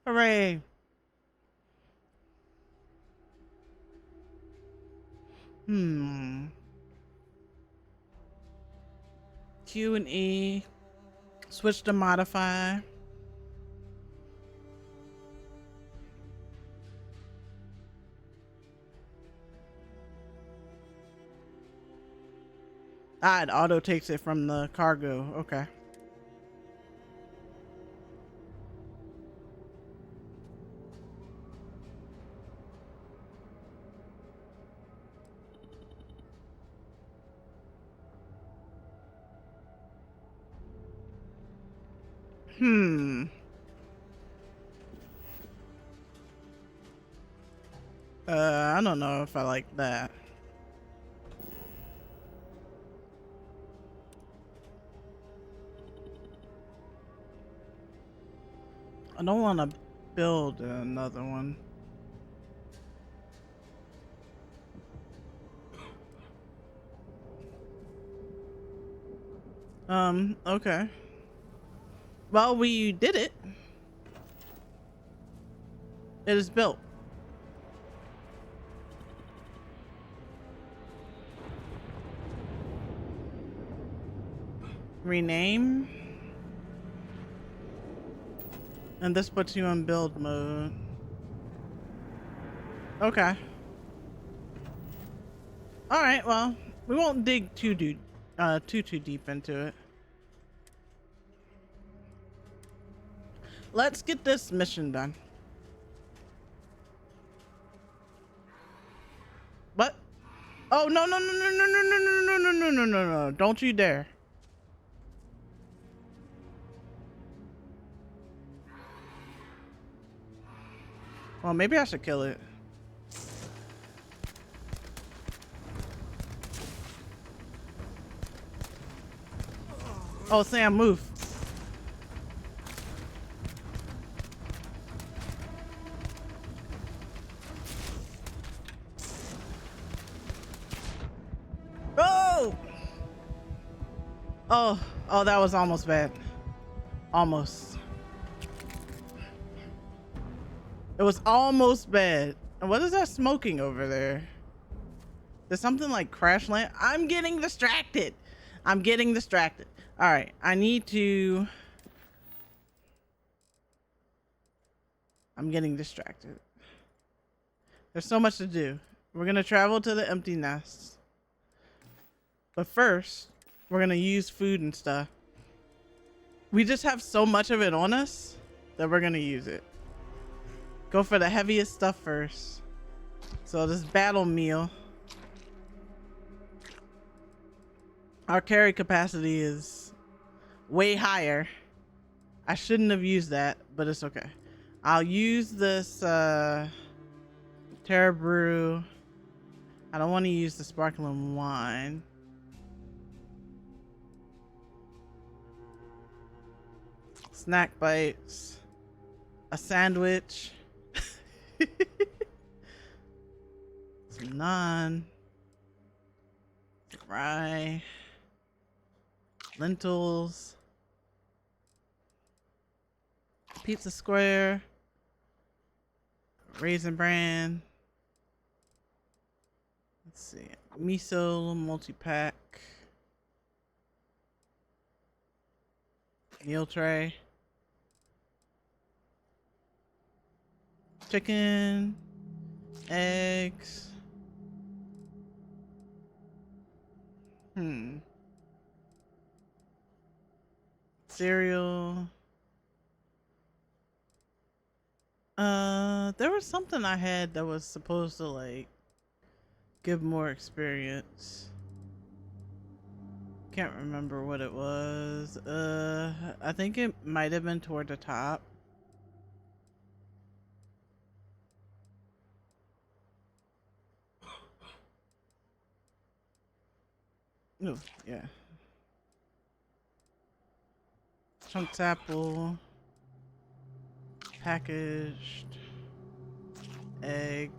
Hooray. Q and E. Switch to modify. It auto takes it from the cargo. Okay. I don't know if I like that. I don't want to build another one. Okay. Well, we did it. It is built. Rename. And this puts you on build mode. Okay. All right, well, we won't dig too deep into it. Let's get this mission done. What? Oh, no. No. Don't you dare. Well, maybe I should kill it. Oh, Sam, move. Oh! Oh, oh, that was almost bad. Almost. It was almost bad. And what is that smoking over there? There's something like crash land. I'm getting distracted. I'm getting distracted. All right, I need to. I'm getting distracted. There's so much to do. We're gonna travel to the empty nest. But first, we're gonna use food and stuff. We just have so much of it on us that we're gonna use it. Go for the heaviest stuff first. So this battle meal. Our carry capacity is way higher. I shouldn't have used that, but it's okay. I'll use this Terra Brew. I don't want to use the sparkling wine. Snack bites. A sandwich. Some naan. Rye. Lentils. Pizza square. Raisin bran. Let's see. Miso multi-pack. Meal tray. Chicken. Eggs. Cereal. There was something I had that was supposed to like give more experience. Can't remember what it was. I think it might have been toward the top. Oh, yeah. Chunks apple. Packaged. Egg.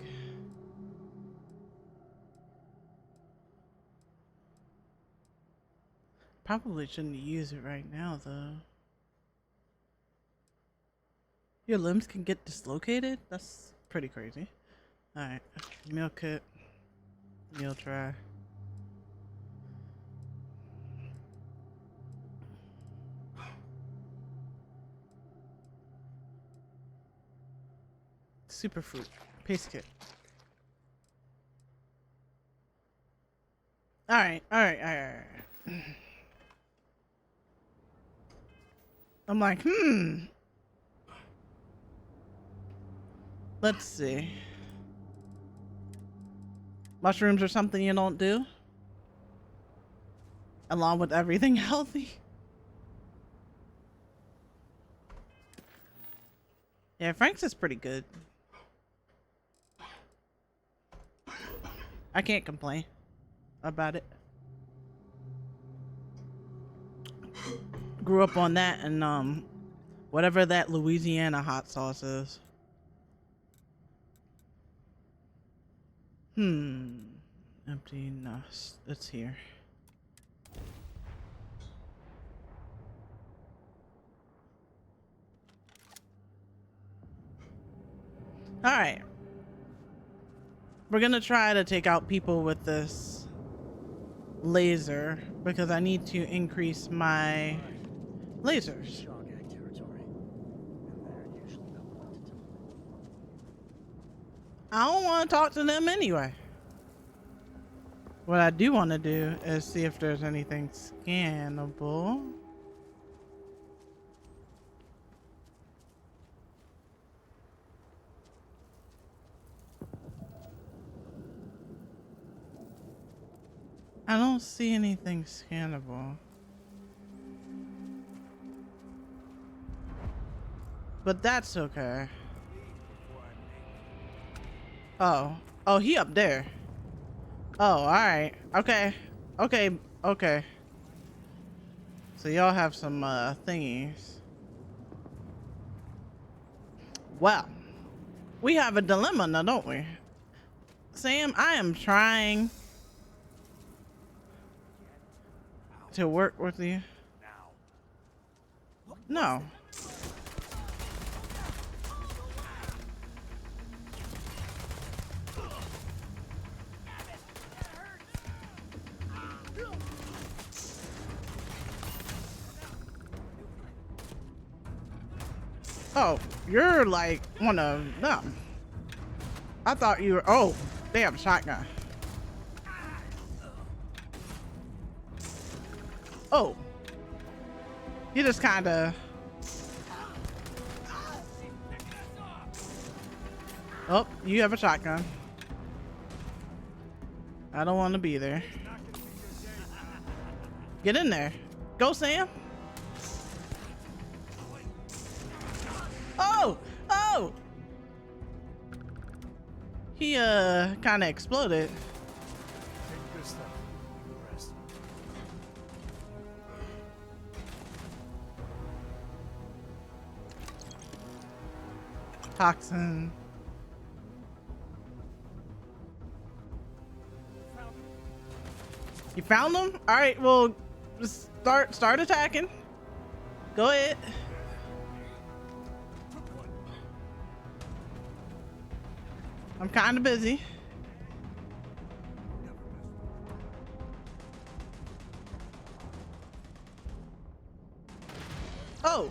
Probably shouldn't use it right now, though. Your limbs can get dislocated? That's pretty crazy. Alright. Meal kit. Meal tray. Superfruit. Paste kit. Alright. I'm like, let's see. Mushrooms are something you don't do? Along with everything healthy? Yeah, Frank's is pretty good. I can't complain about it. Grew up on that and whatever that Louisiana hot sauce is. Empty nest. It's here. All right. We're gonna try to take out people with this laser because I need to increase my lasers. I don't want to talk to them anyway. What I do want to do is see if there's anything scannable. I don't see anything scannable. But that's okay. Oh. Oh, he up there. Oh, all right. Okay. Okay. Okay. So y'all have some thingies. Well, we have a dilemma now, don't we? Sam, I am trying to work with you. No. Oh, you're like one of them. I thought you were, oh, they have a shotgun. Oh, you just kind of, oh, you have a shotgun. I don't want to be there. Get in there. Go, Sam. Oh, oh. He kind of exploded. Take good stuff. Leave the rest. Toxin. You found them? All right, well, just start attacking. Go ahead. I'm kind of busy. Oh.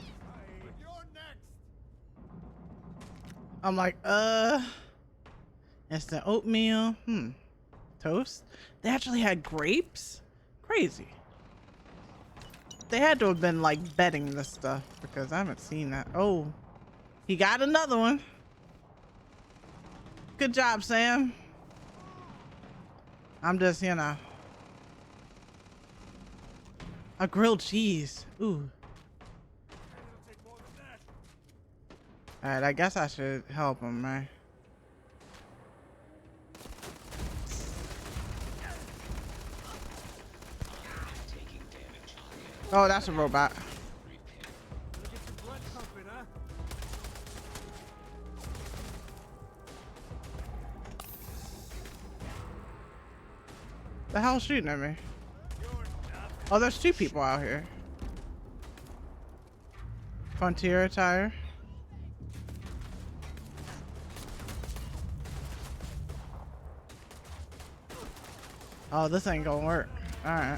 I'm like, instant oatmeal. Toast. They actually had grapes? Crazy. They had to have been like betting this stuff because I haven't seen that. Oh, he got another one. Good job, Sam. I'm just, you know. A grilled cheese. Ooh. All right, I guess I should help him, right? Oh, that's a robot. The hell's shooting at me? Oh, there's two people out here. Frontier attire. Oh, this ain't gonna work. All right.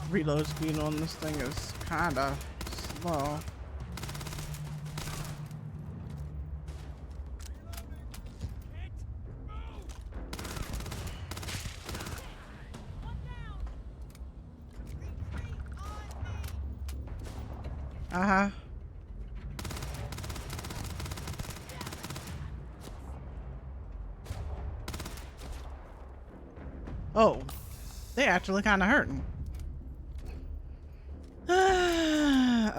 Reload speed on this thing is kinda slow. Uh-huh. Oh, they actually kind of hurting.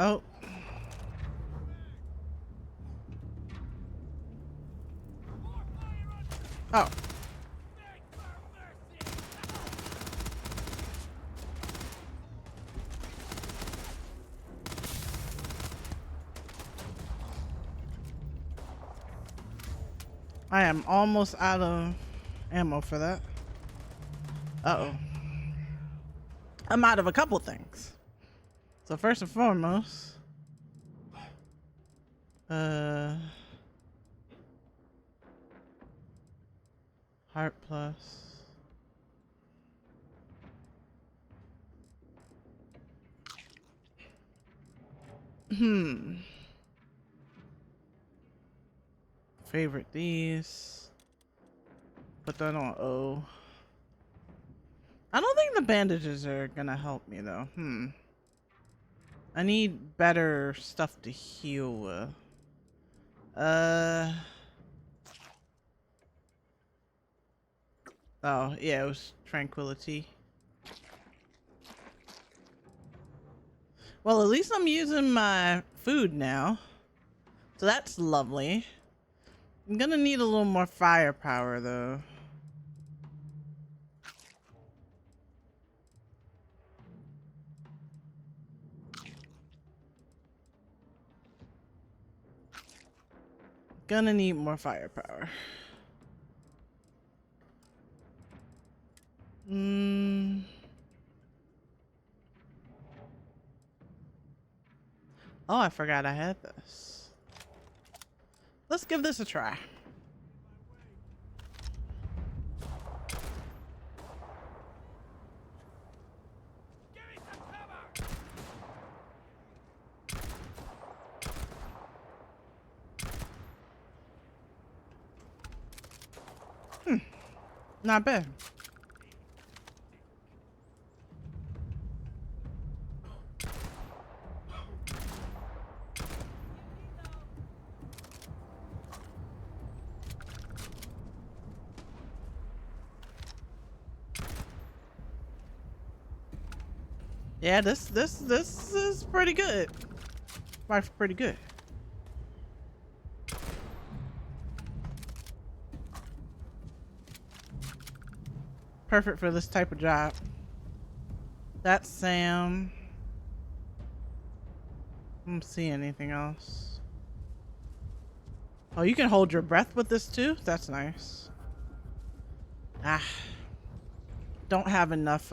Oh. Oh. I am almost out of ammo for that. Uh-oh. I'm out of a couple things. So first and foremost, Heart Plus. Favorite these. Put that on O. I don't think the bandages are gonna help me though. I need better stuff to heal with. Oh, yeah, it was tranquility. Well, at least I'm using my food now. So that's lovely. I'm gonna need a little more firepower, though. Gonna need more firepower. Oh, I forgot I had this. Let's give this a try. Not bad. Yeah, this is pretty good. Life's pretty good. Perfect for this type of job. That's Sam. I don't see anything else. Oh, you can hold your breath with this too? That's nice. Ah. Don't have enough,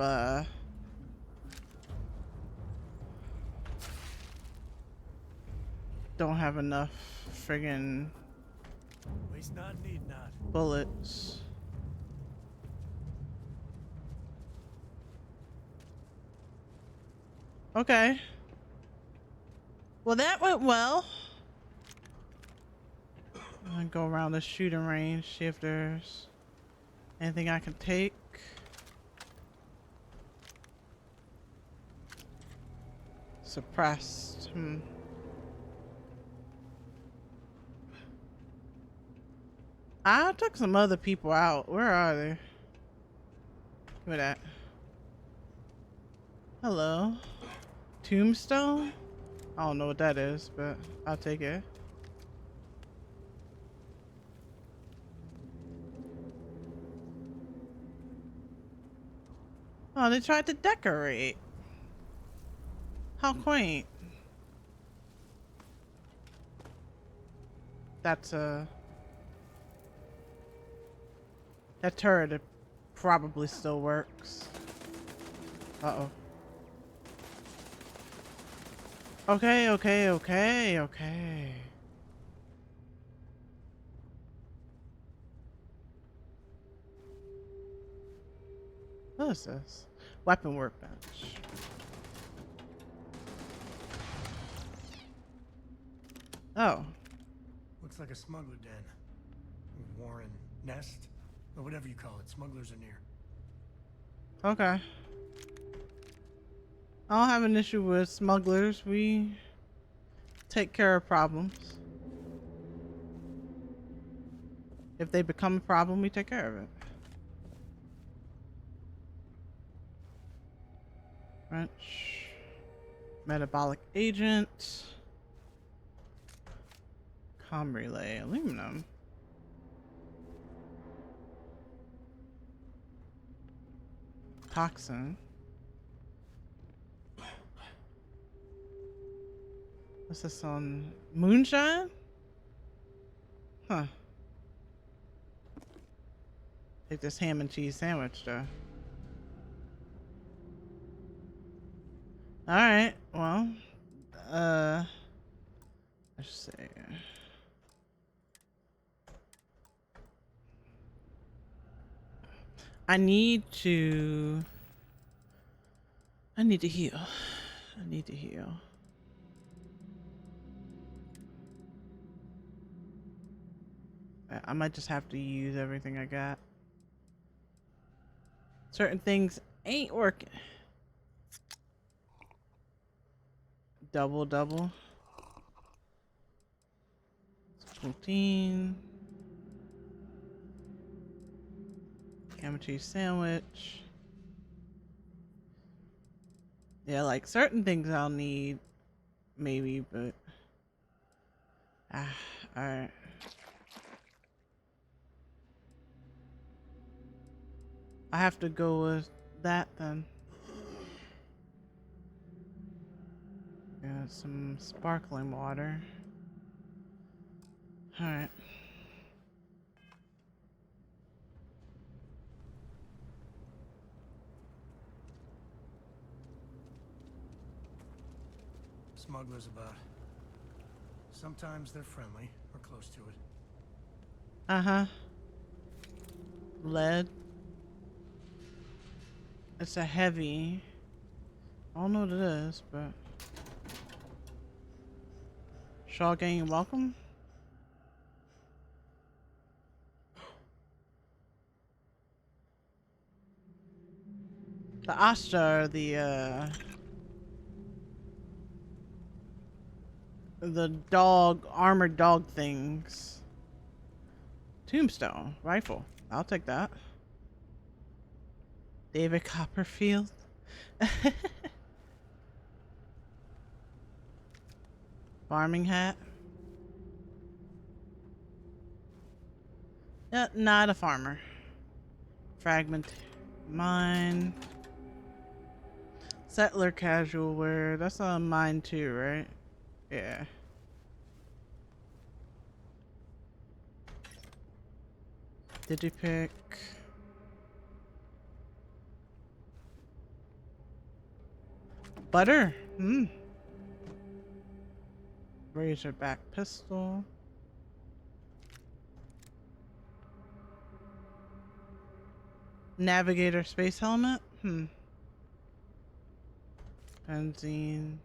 don't have enough friggin' Waste not, need not. bullets. Okay. Well, that went well. I'm gonna go around the shooting range, see if there's anything I can take. Suppressed. I took some other people out. Where are they? Give me that. Hello. Tombstone? I don't know what that is, but I'll take it. Oh, they tried to decorate. How quaint. That's a... That turret, it probably still works. Uh-oh. Okay. What is this? Weapon workbench. Oh. Looks like a smuggler den. Warren, nest, or whatever you call it. Smugglers are near. Okay. I don't have an issue with smugglers. We take care of problems. If they become a problem, we take care of it. Wrench. Metabolic agent. Com relay. Aluminum. Toxin. What's this on? Moonshine? Huh. Take this ham and cheese sandwich though. Alright, well. Let's see. I need to heal. I need to heal. I might just have to use everything I got. Certain things ain't working. Double. Protein. ham and cheese sandwich. Yeah, like certain things I'll need, maybe, but alright. I have to go with that then. Got some sparkling water. Alright. Smugglers about. Sometimes they're friendly, or close to it. Uh-huh. Lead. It's a heavy. I don't know what it is, but Shaw Gang, welcome. The Astra are the dog, armored dog things. Tombstone rifle. I'll take that. David Copperfield. Farming hat. Yeah, not a farmer. Fragment. Mine. Settler casual wear. That's on mine too, right? Yeah. Did you pick? Butter? Razorback pistol. Navigator space helmet? Benzene.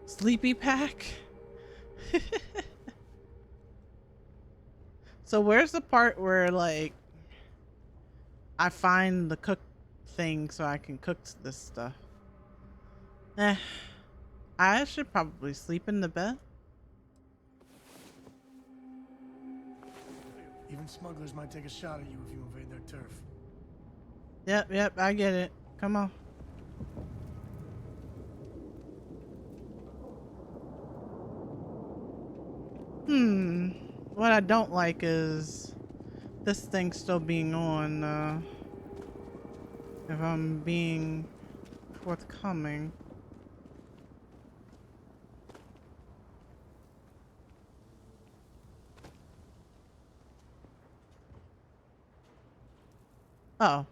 Sleepy pack? So where's the part where like I find the cook thing so I can cook this stuff? I should probably sleep in the bed. Even smugglers might take a shot at you if you invade their turf. Yep, I get it. Come on. What I don't like is this thing still being on, if I'm being forthcoming. Oh,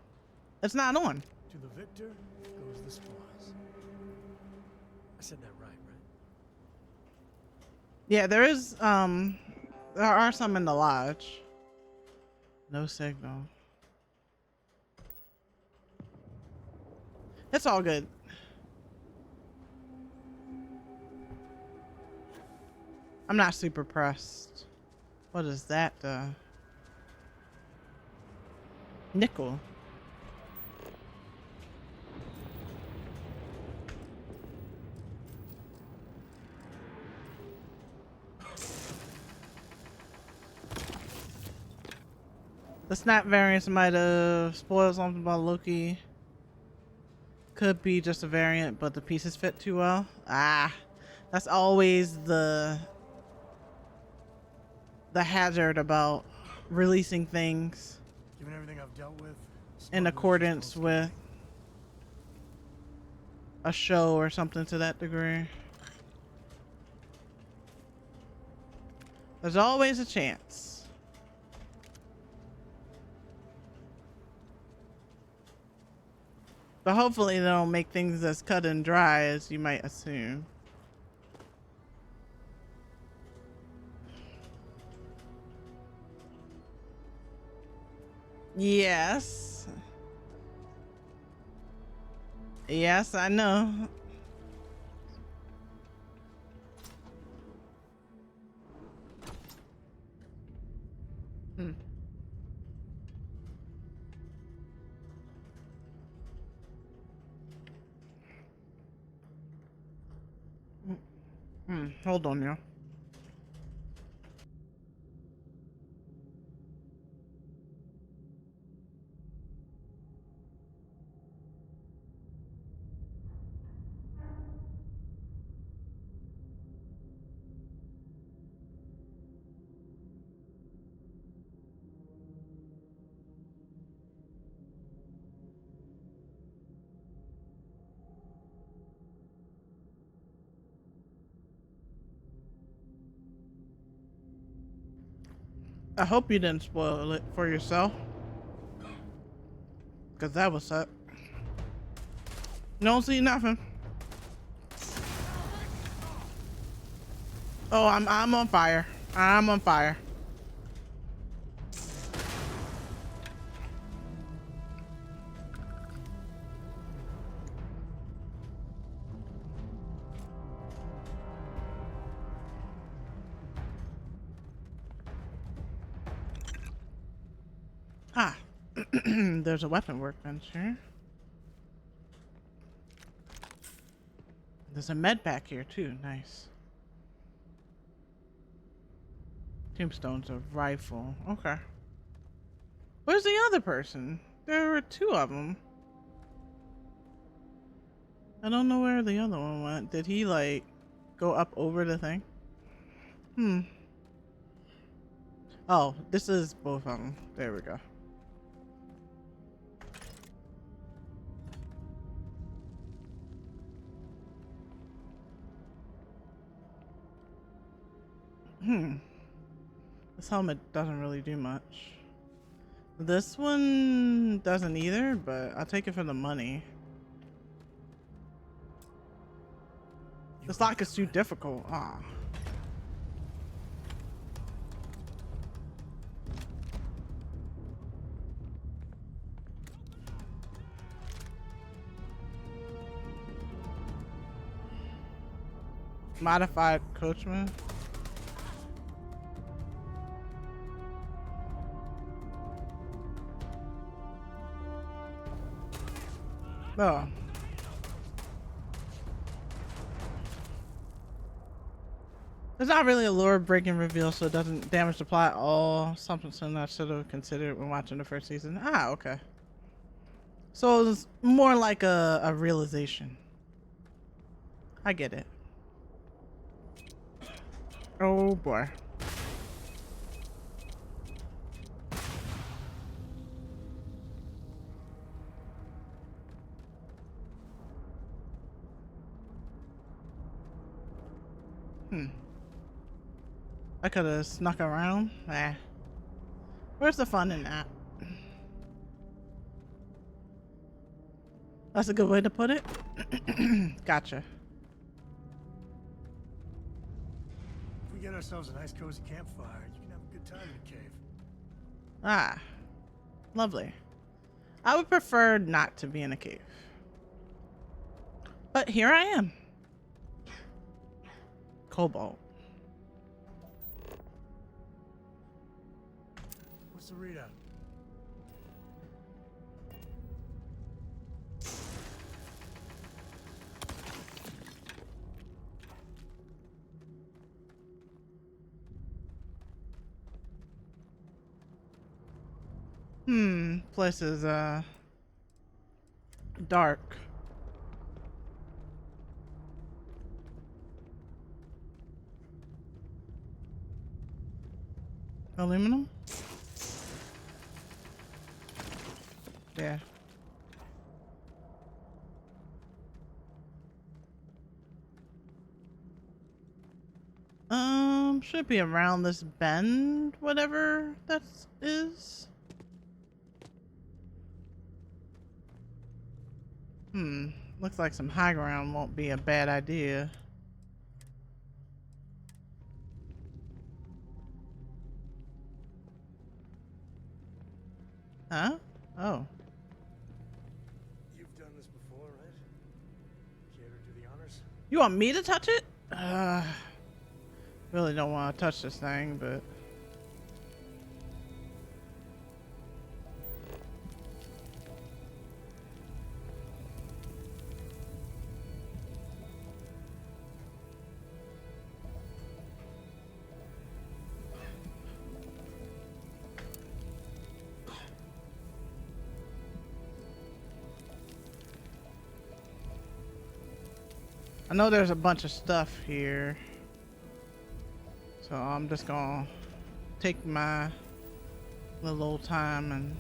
it's not on. To the victor goes the spoils. I said that right? Yeah, there are some in the lodge. No signal. It's all good. I'm not super pressed. What is that, nickel? The snap variants might have spoiled something about Loki. Could be just a variant, but the pieces fit too well. That's always the hazard about releasing things Given everything I've dealt with, in accordance with a show or something to that degree. There's always a chance. But hopefully they don't make things as cut and dry as you might assume. Yes. Yes, I know. Hold on, y'all. I hope you didn't spoil it for yourself. Cause that was up. Don't see nothing. Oh, I'm on fire. I'm on fire. Ah, there's a weapon workbench here. There's a med pack here too. Nice. Tombstone's a rifle. Okay. Where's the other person? There were two of them. I don't know where the other one went. Did he like go up over the thing? Oh, this is both of them. There we go. This helmet doesn't really do much. This one doesn't either, but I'll take it for the money. This lock is too difficult. Ah. Modified coachman. Oh. It's not really a lore breaking reveal, so it doesn't damage the plot. Oh, something I should have considered when watching the first season. Ah, okay. So it's more like a realization. I get it. Oh boy. I could have snuck around. Nah. Where's the fun in that? That's a good way to put it. Gotcha. If we get ourselves a nice cozy campfire, you can have a good time in the cave. Ah, lovely. I would prefer not to be in a cave. But here I am. Cobalt. What's the readout? Place is dark. Aluminum? Yeah. Should be around this bend, whatever that is. Looks like some high ground won't be a bad idea. Huh? Oh. You've done this before, right? Care to do the honors? You want me to touch it? Really don't want to touch this thing, but... I know there's a bunch of stuff here. So I'm just gonna take my little old time and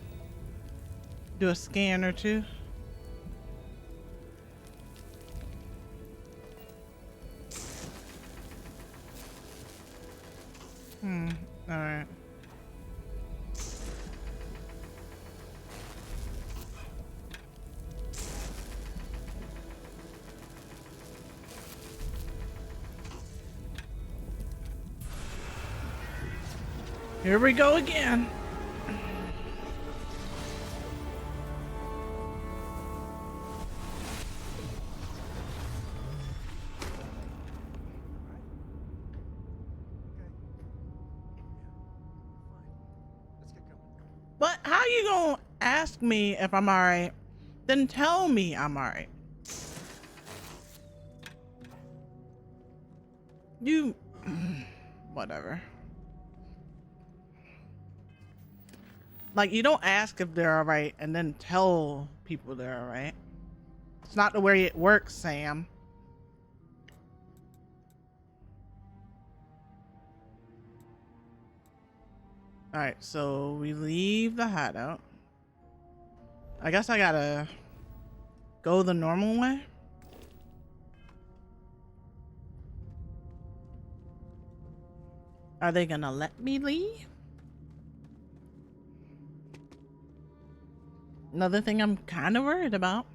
do a scan or two. Alright. Here we go again. But how you gonna ask me if I'm alright, then tell me I'm alright? You... whatever. Like, you don't ask if they're alright and then tell people they're alright. It's not the way it works, Sam. Alright, so we leave the hideout. I guess I gotta go the normal way. Are they gonna let me leave? Another thing I'm kind of worried about.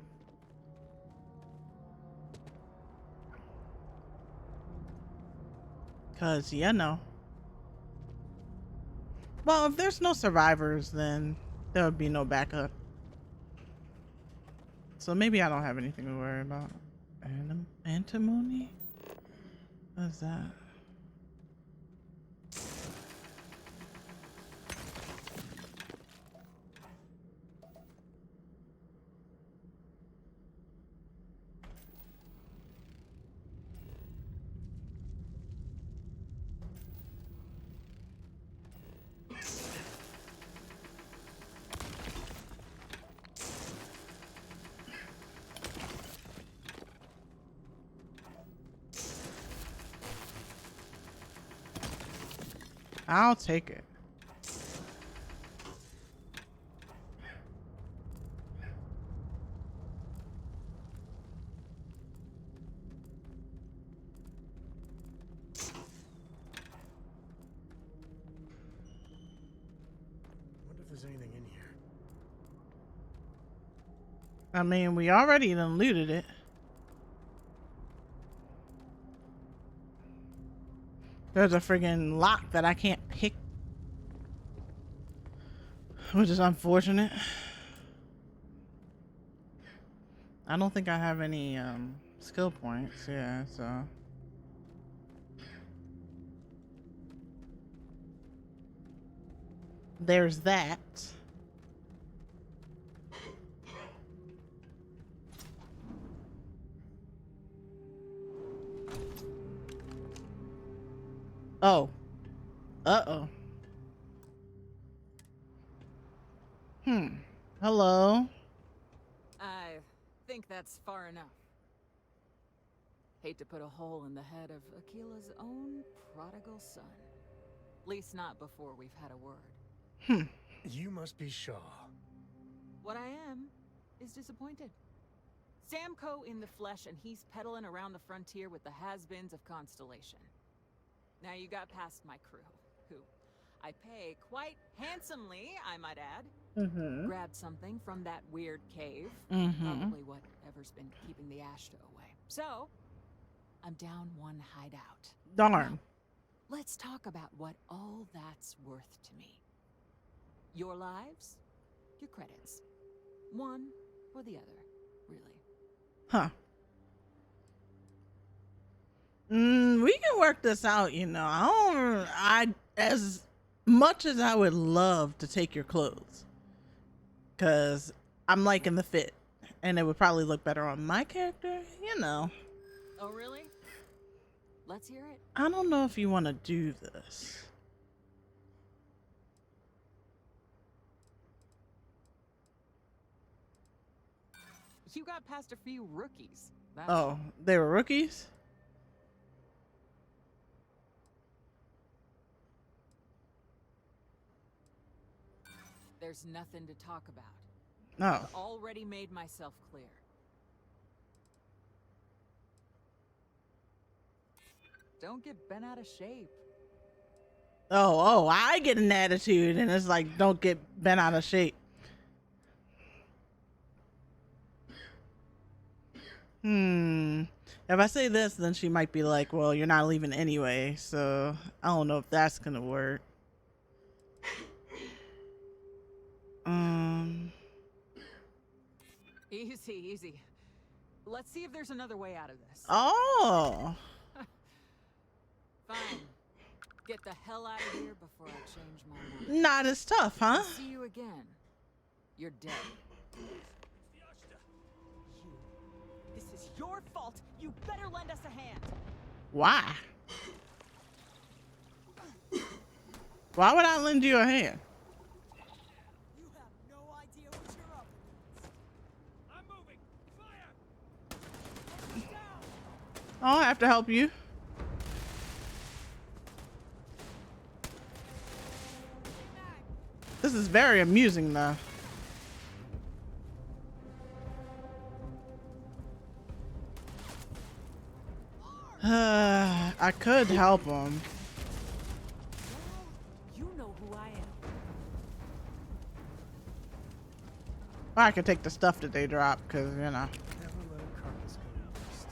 Cause, you know. Well, if there's no survivors, then there would be no backup. So maybe I don't have anything to worry about. Antimony? What is that? I'll take it. Wonder if there's anything in here. I mean, we already done looted it. There's a friggin' lock that I can't pick, which is unfortunate. I don't think I have any skill points, yeah, so. There's that. Oh. Uh-oh. Hello. I think that's far enough. Hate to put a hole in the head of Akila's own prodigal son. Least not before we've had a word. You must be Shaw. What I am is disappointed. Samco in the flesh, and he's peddling around the frontier with the has-beens of Constellation. Now you got past my crew, who I pay quite handsomely, I might add. Grabbed something from that weird cave. Probably whatever's been keeping the Ashta away. So, I'm down one hideout. Darn. Now, let's talk about what all that's worth to me. Your lives, your credits. One or the other, really. Huh. We can work this out, you know. As much as I would love to take your clothes, because I'm liking the fit, and it would probably look better on my character, you know. Oh, really? Let's hear it. I don't know if you want to do this. You got past a few rookies. That's Oh, they were rookies? There's nothing to talk about. Oh. I've already made myself clear. Don't get bent out of shape. Oh, I get an attitude, and it's like, don't get bent out of shape. If I say this, then she might be like, well, you're not leaving anyway, so I don't know if that's gonna work. Easy, easy. Let's see if there's another way out of this. Oh. Fine. Get the hell out of here before I change my mind. Not as tough, huh? I'll see you again. You're dead. This is your fault. You better lend us a hand. Why? Why would I lend you a hand? You have no idea what you're up against. I'm moving. Fire! I'll have to help you. This is very amusing, though. I could help him. You know who I am. Or I could take the stuff that they drop, because, you know. Never let a carcass go to waste.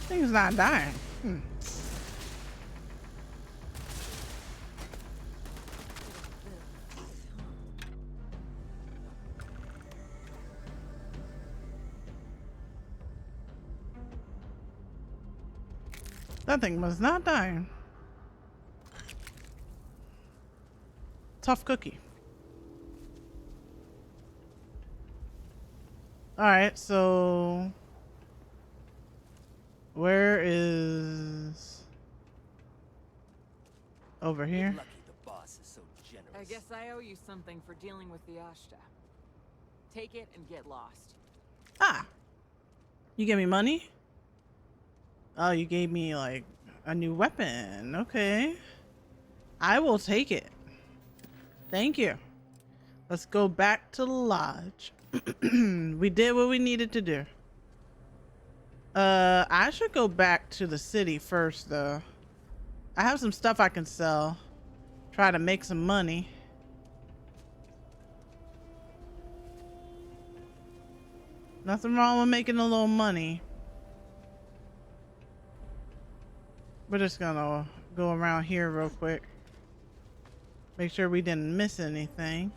Thing's not dying. That thing was not dying. Tough cookie. Alright, so where is over here? Lucky the boss is so generous. I guess I owe you something for dealing with the Ashta. Take it and get lost. Ah, you gave me money? Oh, you gave me like a new weapon. Okay, I will take it. Thank you. Let's go back to the lodge. We did what we needed to do. I should go back to the city first, though. I have some stuff I can sell. Try to make some money. Nothing wrong with making a little money. We're just gonna go around here real quick. Make sure we didn't miss anything.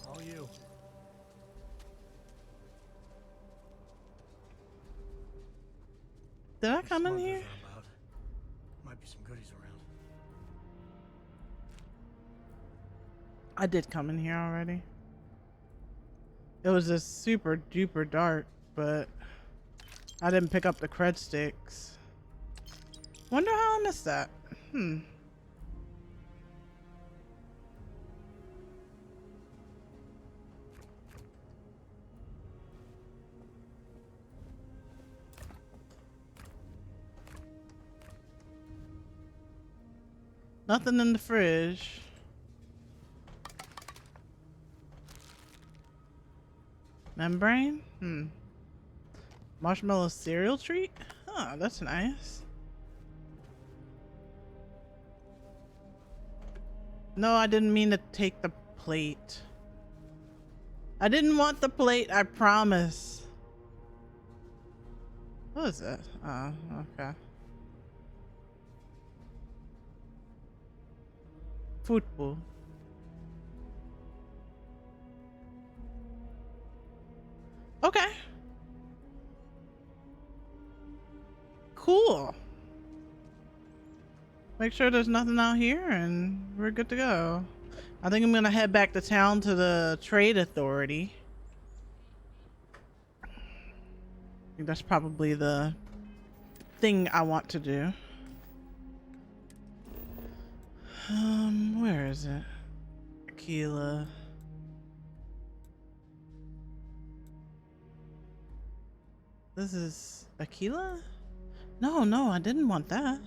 All you. Did I come in Smugglers here? are about. Might be some goodies around. I did come in here already. It was just super duper dark, but I didn't pick up the cred sticks. Wonder how I missed that. Nothing in the fridge. Membrane? Marshmallow cereal treat? Oh, that's nice. No, I didn't mean to take the plate. I didn't want the plate, I promise. What is that? Oh, okay. Football. Okay. Cool. Make sure there's nothing out here and we're good to go. I think I'm gonna head back to town to the trade authority. I think that's probably the thing I want to do. Where is it? Aquila. This is Aquila? No, no, I didn't want that.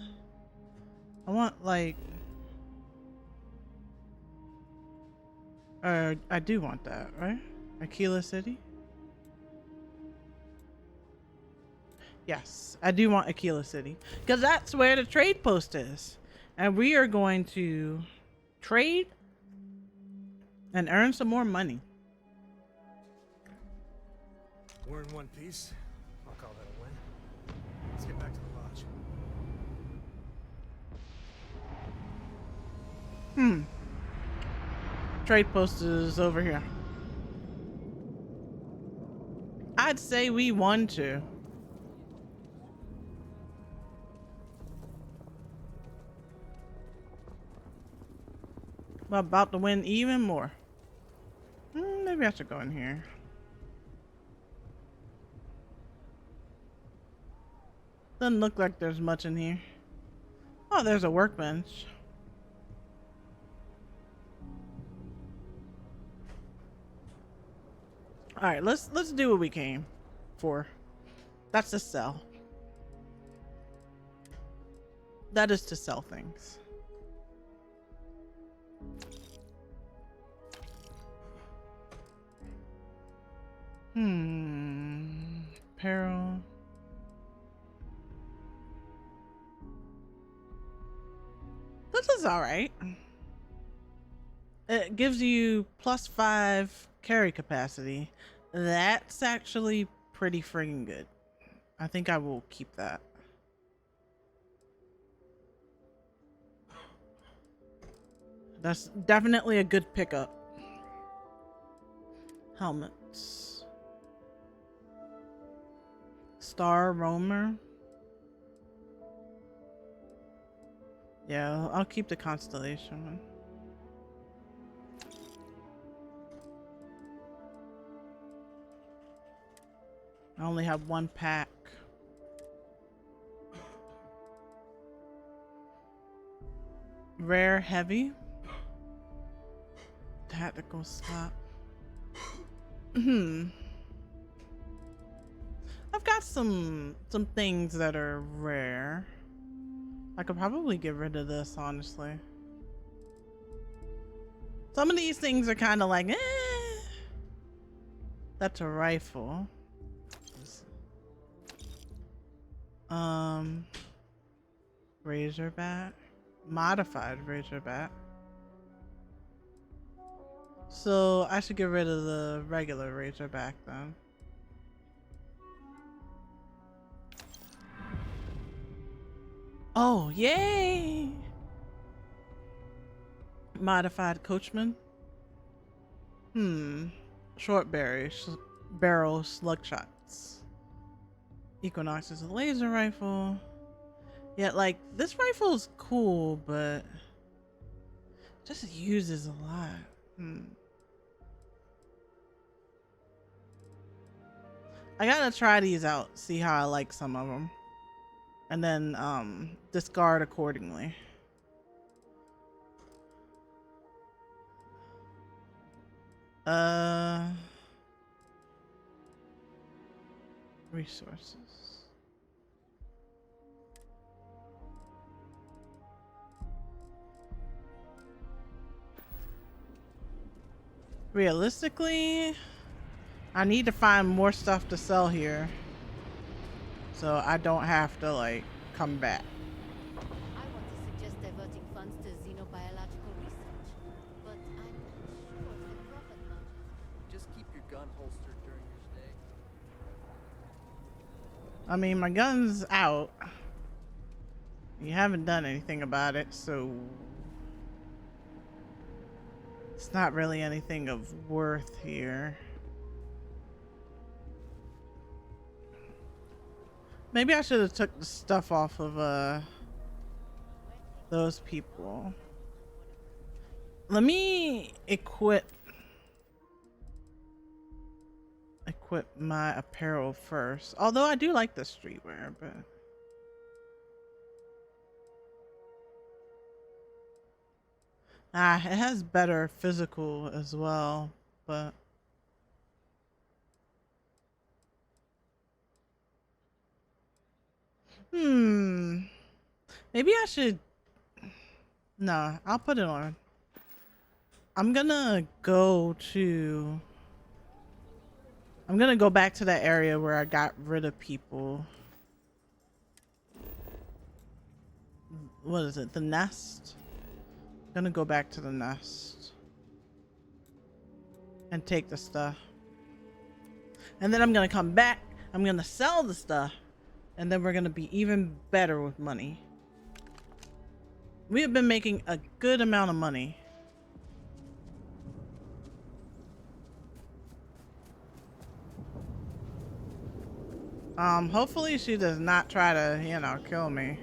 I want like, I do want that, right? Aquila City? Yes, I do want Aquila City because that's where the trade post is. And we are going to trade and earn some more money. We're in one piece. I'll call that a win. Let's get back to the lodge. Trade post is over here. I'd say we won to. We're about to win even more. Maybe I should go in here. Doesn't look like there's much in here. Oh, there's a workbench. All right, let's do what we came for. That's to sell. That is to sell things. Apparel. This is all right. It gives you +5 carry capacity. That's actually pretty friggin' good. I think I will keep that. That's definitely a good pickup. Helmets. Star Roamer. Yeah, I'll keep the Constellation one. I only have one pack. Rare heavy. Tactical slot. I've got some things that are rare. I could probably get rid of this, honestly. Some of these things are kind of like, eh. That's a rifle. Razorback. Modified Razorback. So I should get rid of the regular Razorback then. Oh, yay! Modified Coachman. Short barrel slug shots. Equinox is a laser rifle. Yeah, like this rifle is cool, but just uses a lot. I gotta try these out, see how I like some of them, and then discard accordingly. Resources. Realistically, I need to find more stuff to sell here, so I don't have to like come back. I want to suggest diverting funds to xenobiological research, but I'm not sure if the profit margin. Just keep your gun holstered during your stay. I mean, my gun's out. You haven't done anything about it, so it's not really anything of worth here. Maybe I should have took the stuff off of those people. Let me equip my apparel first. Although I do like the streetwear, but Ah, it has better physical as well, but maybe I should. No, I'll put it on. I'm gonna go back to that area where I got rid of people. What is it? The nest? Gonna go back to the nest and take the stuff. And then I'm gonna come back. I'm gonna sell the stuff. And then we're gonna be even better with money. We have been making a good amount of money. Hopefully she does not try to, you know, kill me.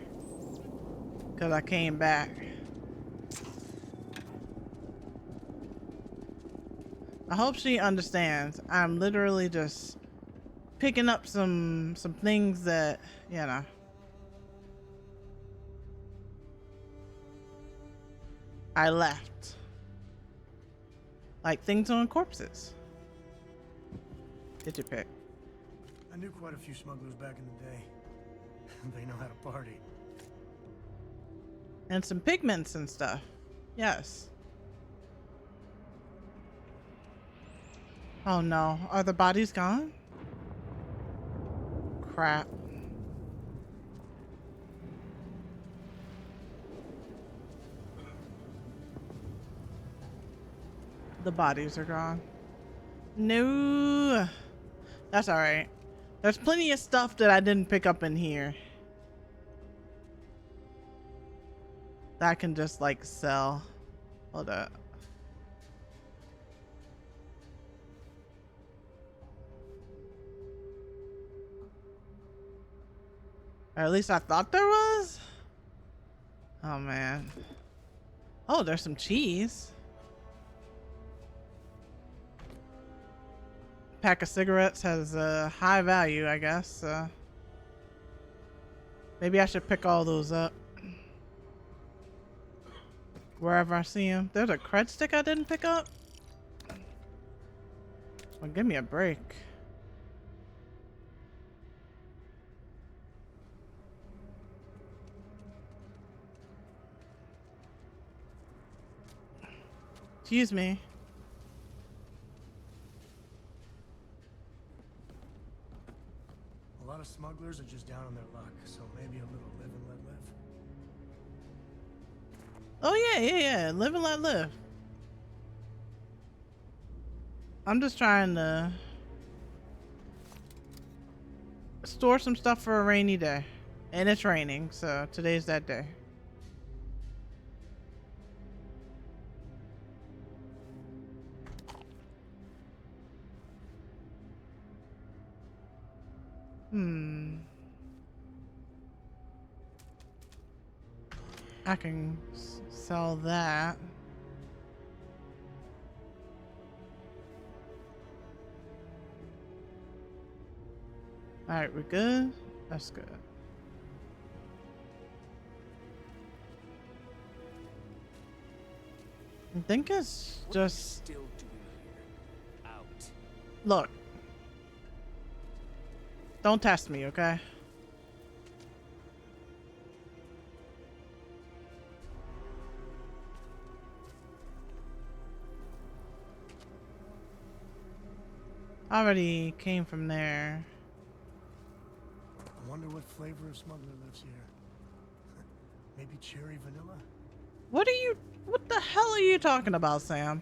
Because I came back. I hope she understands. I'm literally just picking up some things that, you know. I left. Like things on corpses. Get your pick. I knew quite a few smugglers back in the day. They know how to party. And some pigments and stuff. Yes. Oh no. Are the bodies gone? Crap. The bodies are gone. No. That's alright. There's plenty of stuff that I didn't pick up in here. That I can just like sell. Hold up. Or at least I thought there was. Oh man. Oh, there's some cheese. Pack of cigarettes has a high value, I guess. Maybe I should pick all those up. Wherever I see them. There's a cred stick I didn't pick up? Well, give me a break. Excuse me. A lot of smugglers are just down on their luck, so maybe a little live and let live. Oh yeah. Live and let live. I'm just trying to store some stuff for a rainy day. And it's raining, so today's that day. I can sell that. Alright, we're good? That's good. I think it's just... Still doing here? Out. Look. Don't test me, okay? I already came from there. I wonder what flavor of smuggler lives here. Maybe cherry vanilla? What the hell are you talking about, Sam?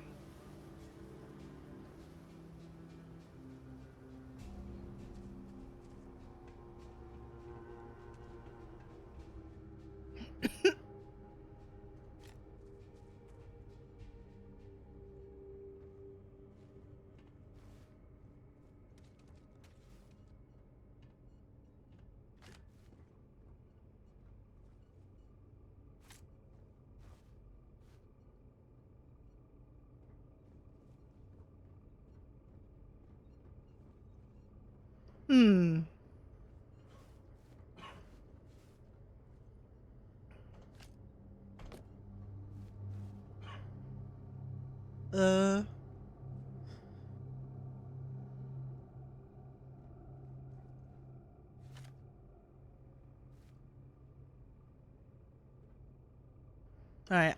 Alright,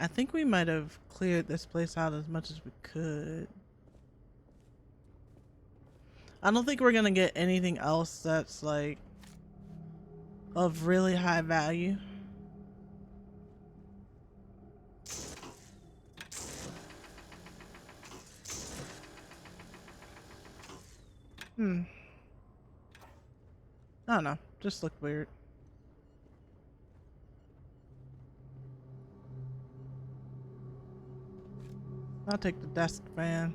I think we might have cleared this place out as much as we could. I don't think we're gonna get anything else that's like of really high value. I don't know, just looked weird. I'll take the desk fan.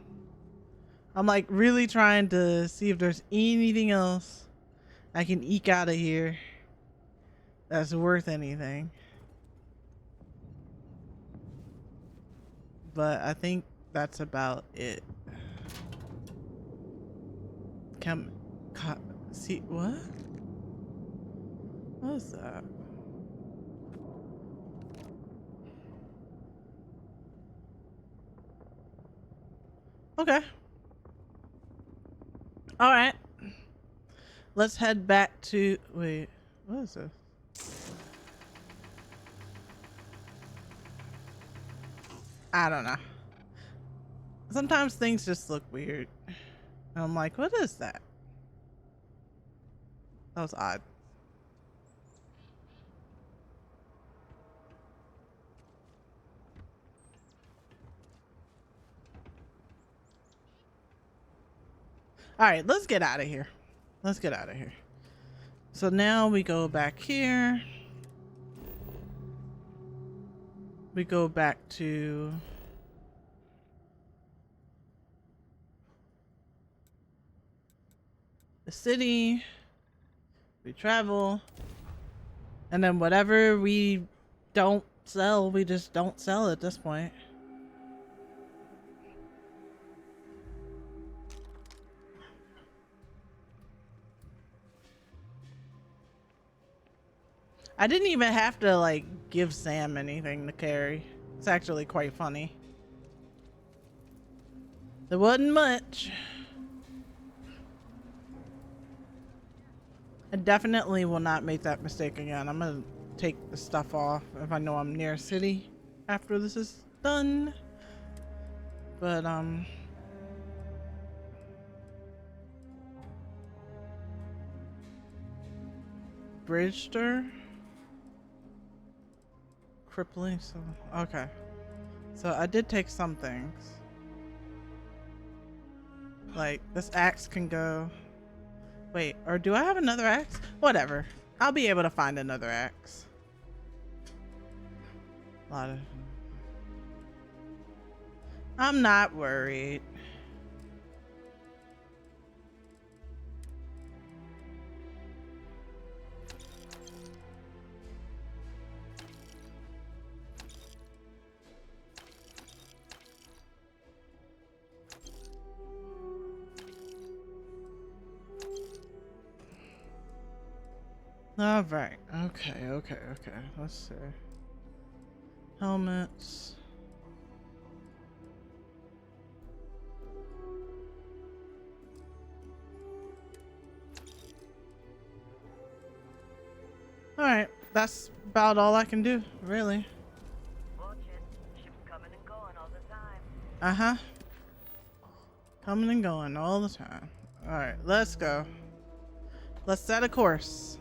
I'm like really trying to see if there's anything else I can eke out of here that's worth anything. But I think that's about it. See what? What is that? Okay. All right. Let's head back to. Wait. What is this? I don't know. Sometimes things just look weird. And I'm like, what is that? That was odd. All right, let's get out of here. Let's get out of here. So now we go back here. We go back to the city. We travel. And then whatever we don't sell, we just don't sell at this point. I didn't even have to like give Sam anything to carry. It's actually quite funny. There wasn't much. I definitely will not make that mistake again. I'm gonna take the stuff off if I know I'm near a city after this is done. But bridge stir? Crippling, so okay. So I did take some things. Like this axe can go. Wait, or do I have another axe? Whatever. I'll be able to find another axe. A lot of. I'm not worried. All right. Okay. Let's see. Helmets. All right. That's about all I can do, really. Watch it. Ships coming and going all the time. Uh-huh. Coming and going all the time. All right. Let's go. Let's set a course.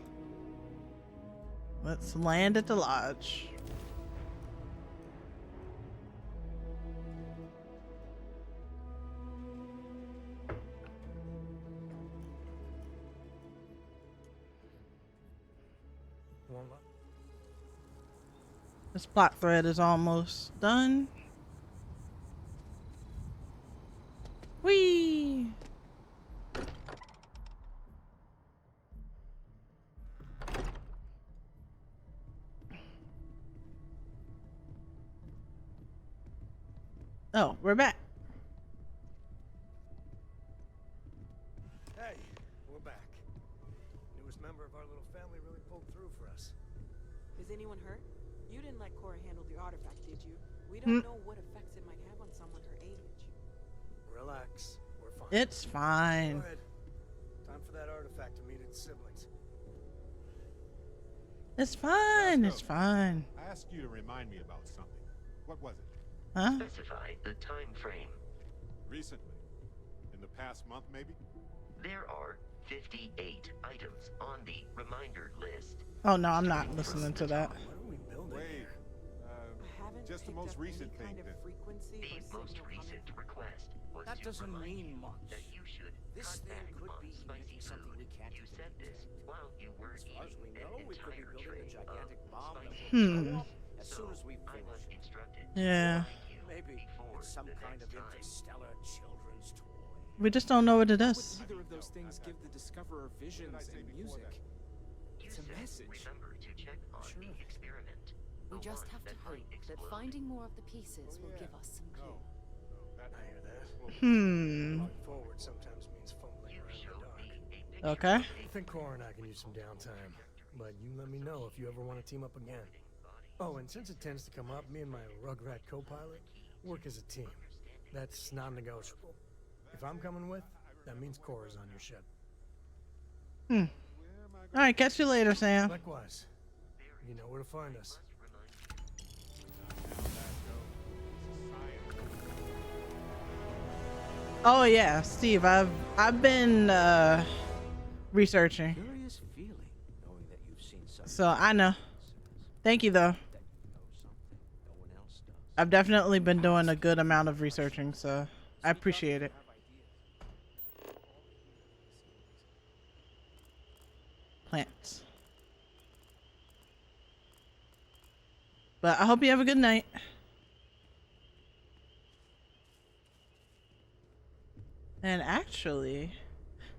Let's land at the lodge. This plot thread is almost done. Whee! Oh, we're back. Hey, we're back. Newest member of our little family really pulled through for us. Is anyone hurt? You didn't let Cora handle the artifact, did you? We don't know what effects it might have on someone her age. relax. We're fine. It's fine. Go ahead. Time for that artifact to meet its siblings. It's fine. Let's It's go. fine. I asked you to remind me about something. What was it? Huh? Specify the time frame. Recently. In the past month, maybe? There are 58 items on the reminder list. Oh no, I'm not listening to that. What are we building? Wait. Just the most recent thing then. The most recent request was That to doesn't remind mean you much. that you should This cut thing back could on be spicy something food. we can't You said this while you were As far as we eating know, an we could be entire building a tray gigantic of bomb that spicy will Hmm. blow up as soon as we I was finish. instructed Yeah. to remind you Maybe before it's some the kind of next time. interstellar children's toy. We just don't know what it How is. would either of those things give the discoverer visions and music? You It's a said message. Remember to check on the experiment. We The just one have to that hope might that explode. finding more of the pieces will give us some clue. I hear that. Hmm. Looking forward sometimes means fumbling around in the dark. Okay. I think Cora and I can use some downtime, but you let me know if you ever want to team up again. Oh, and since it tends to come up, me and my Rugrat co-pilot work as a team. That's non-negotiable. If I'm coming with, that means Cora's on your ship. Hmm. All right, catch you later, Sam. Likewise. You know where to find us. Oh yeah, Steve. I've been researching, Curious feeling knowing that you've seen something so I know. Thank you though. that you know something no one else does. I've definitely been doing a good amount of researching, so I appreciate it. Plants. But I hope you have a good night. And actually,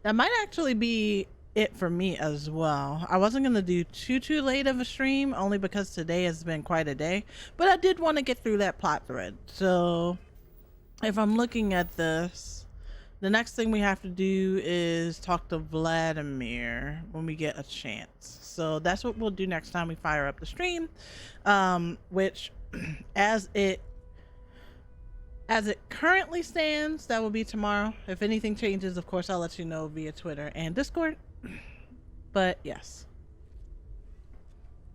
that might actually be it for me as well. I wasn't going to do too late of a stream, only because today has been quite a day. But I did want to get through that plot thread. So if I'm looking at this, the next thing we have to do is talk to Vladimir when we get a chance. So that's what we'll do next time we fire up the stream, which as it currently stands, that will be tomorrow. If anything changes, of course, I'll let you know via Twitter and Discord. But yes,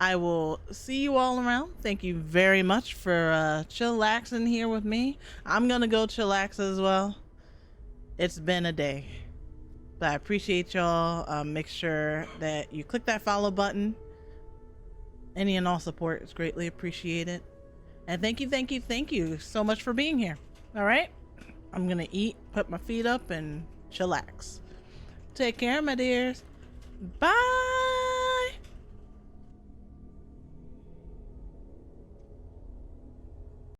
I will see you all around. Thank you very much for chillaxing here with me. I'm gonna go chillax as well. It's been a day, but I appreciate y'all. Make sure that you click that follow button. Any and all support is greatly appreciated. And thank you so much for being here. All right, I'm gonna eat, put my feet up, and chillax. Take care, my dears. Bye.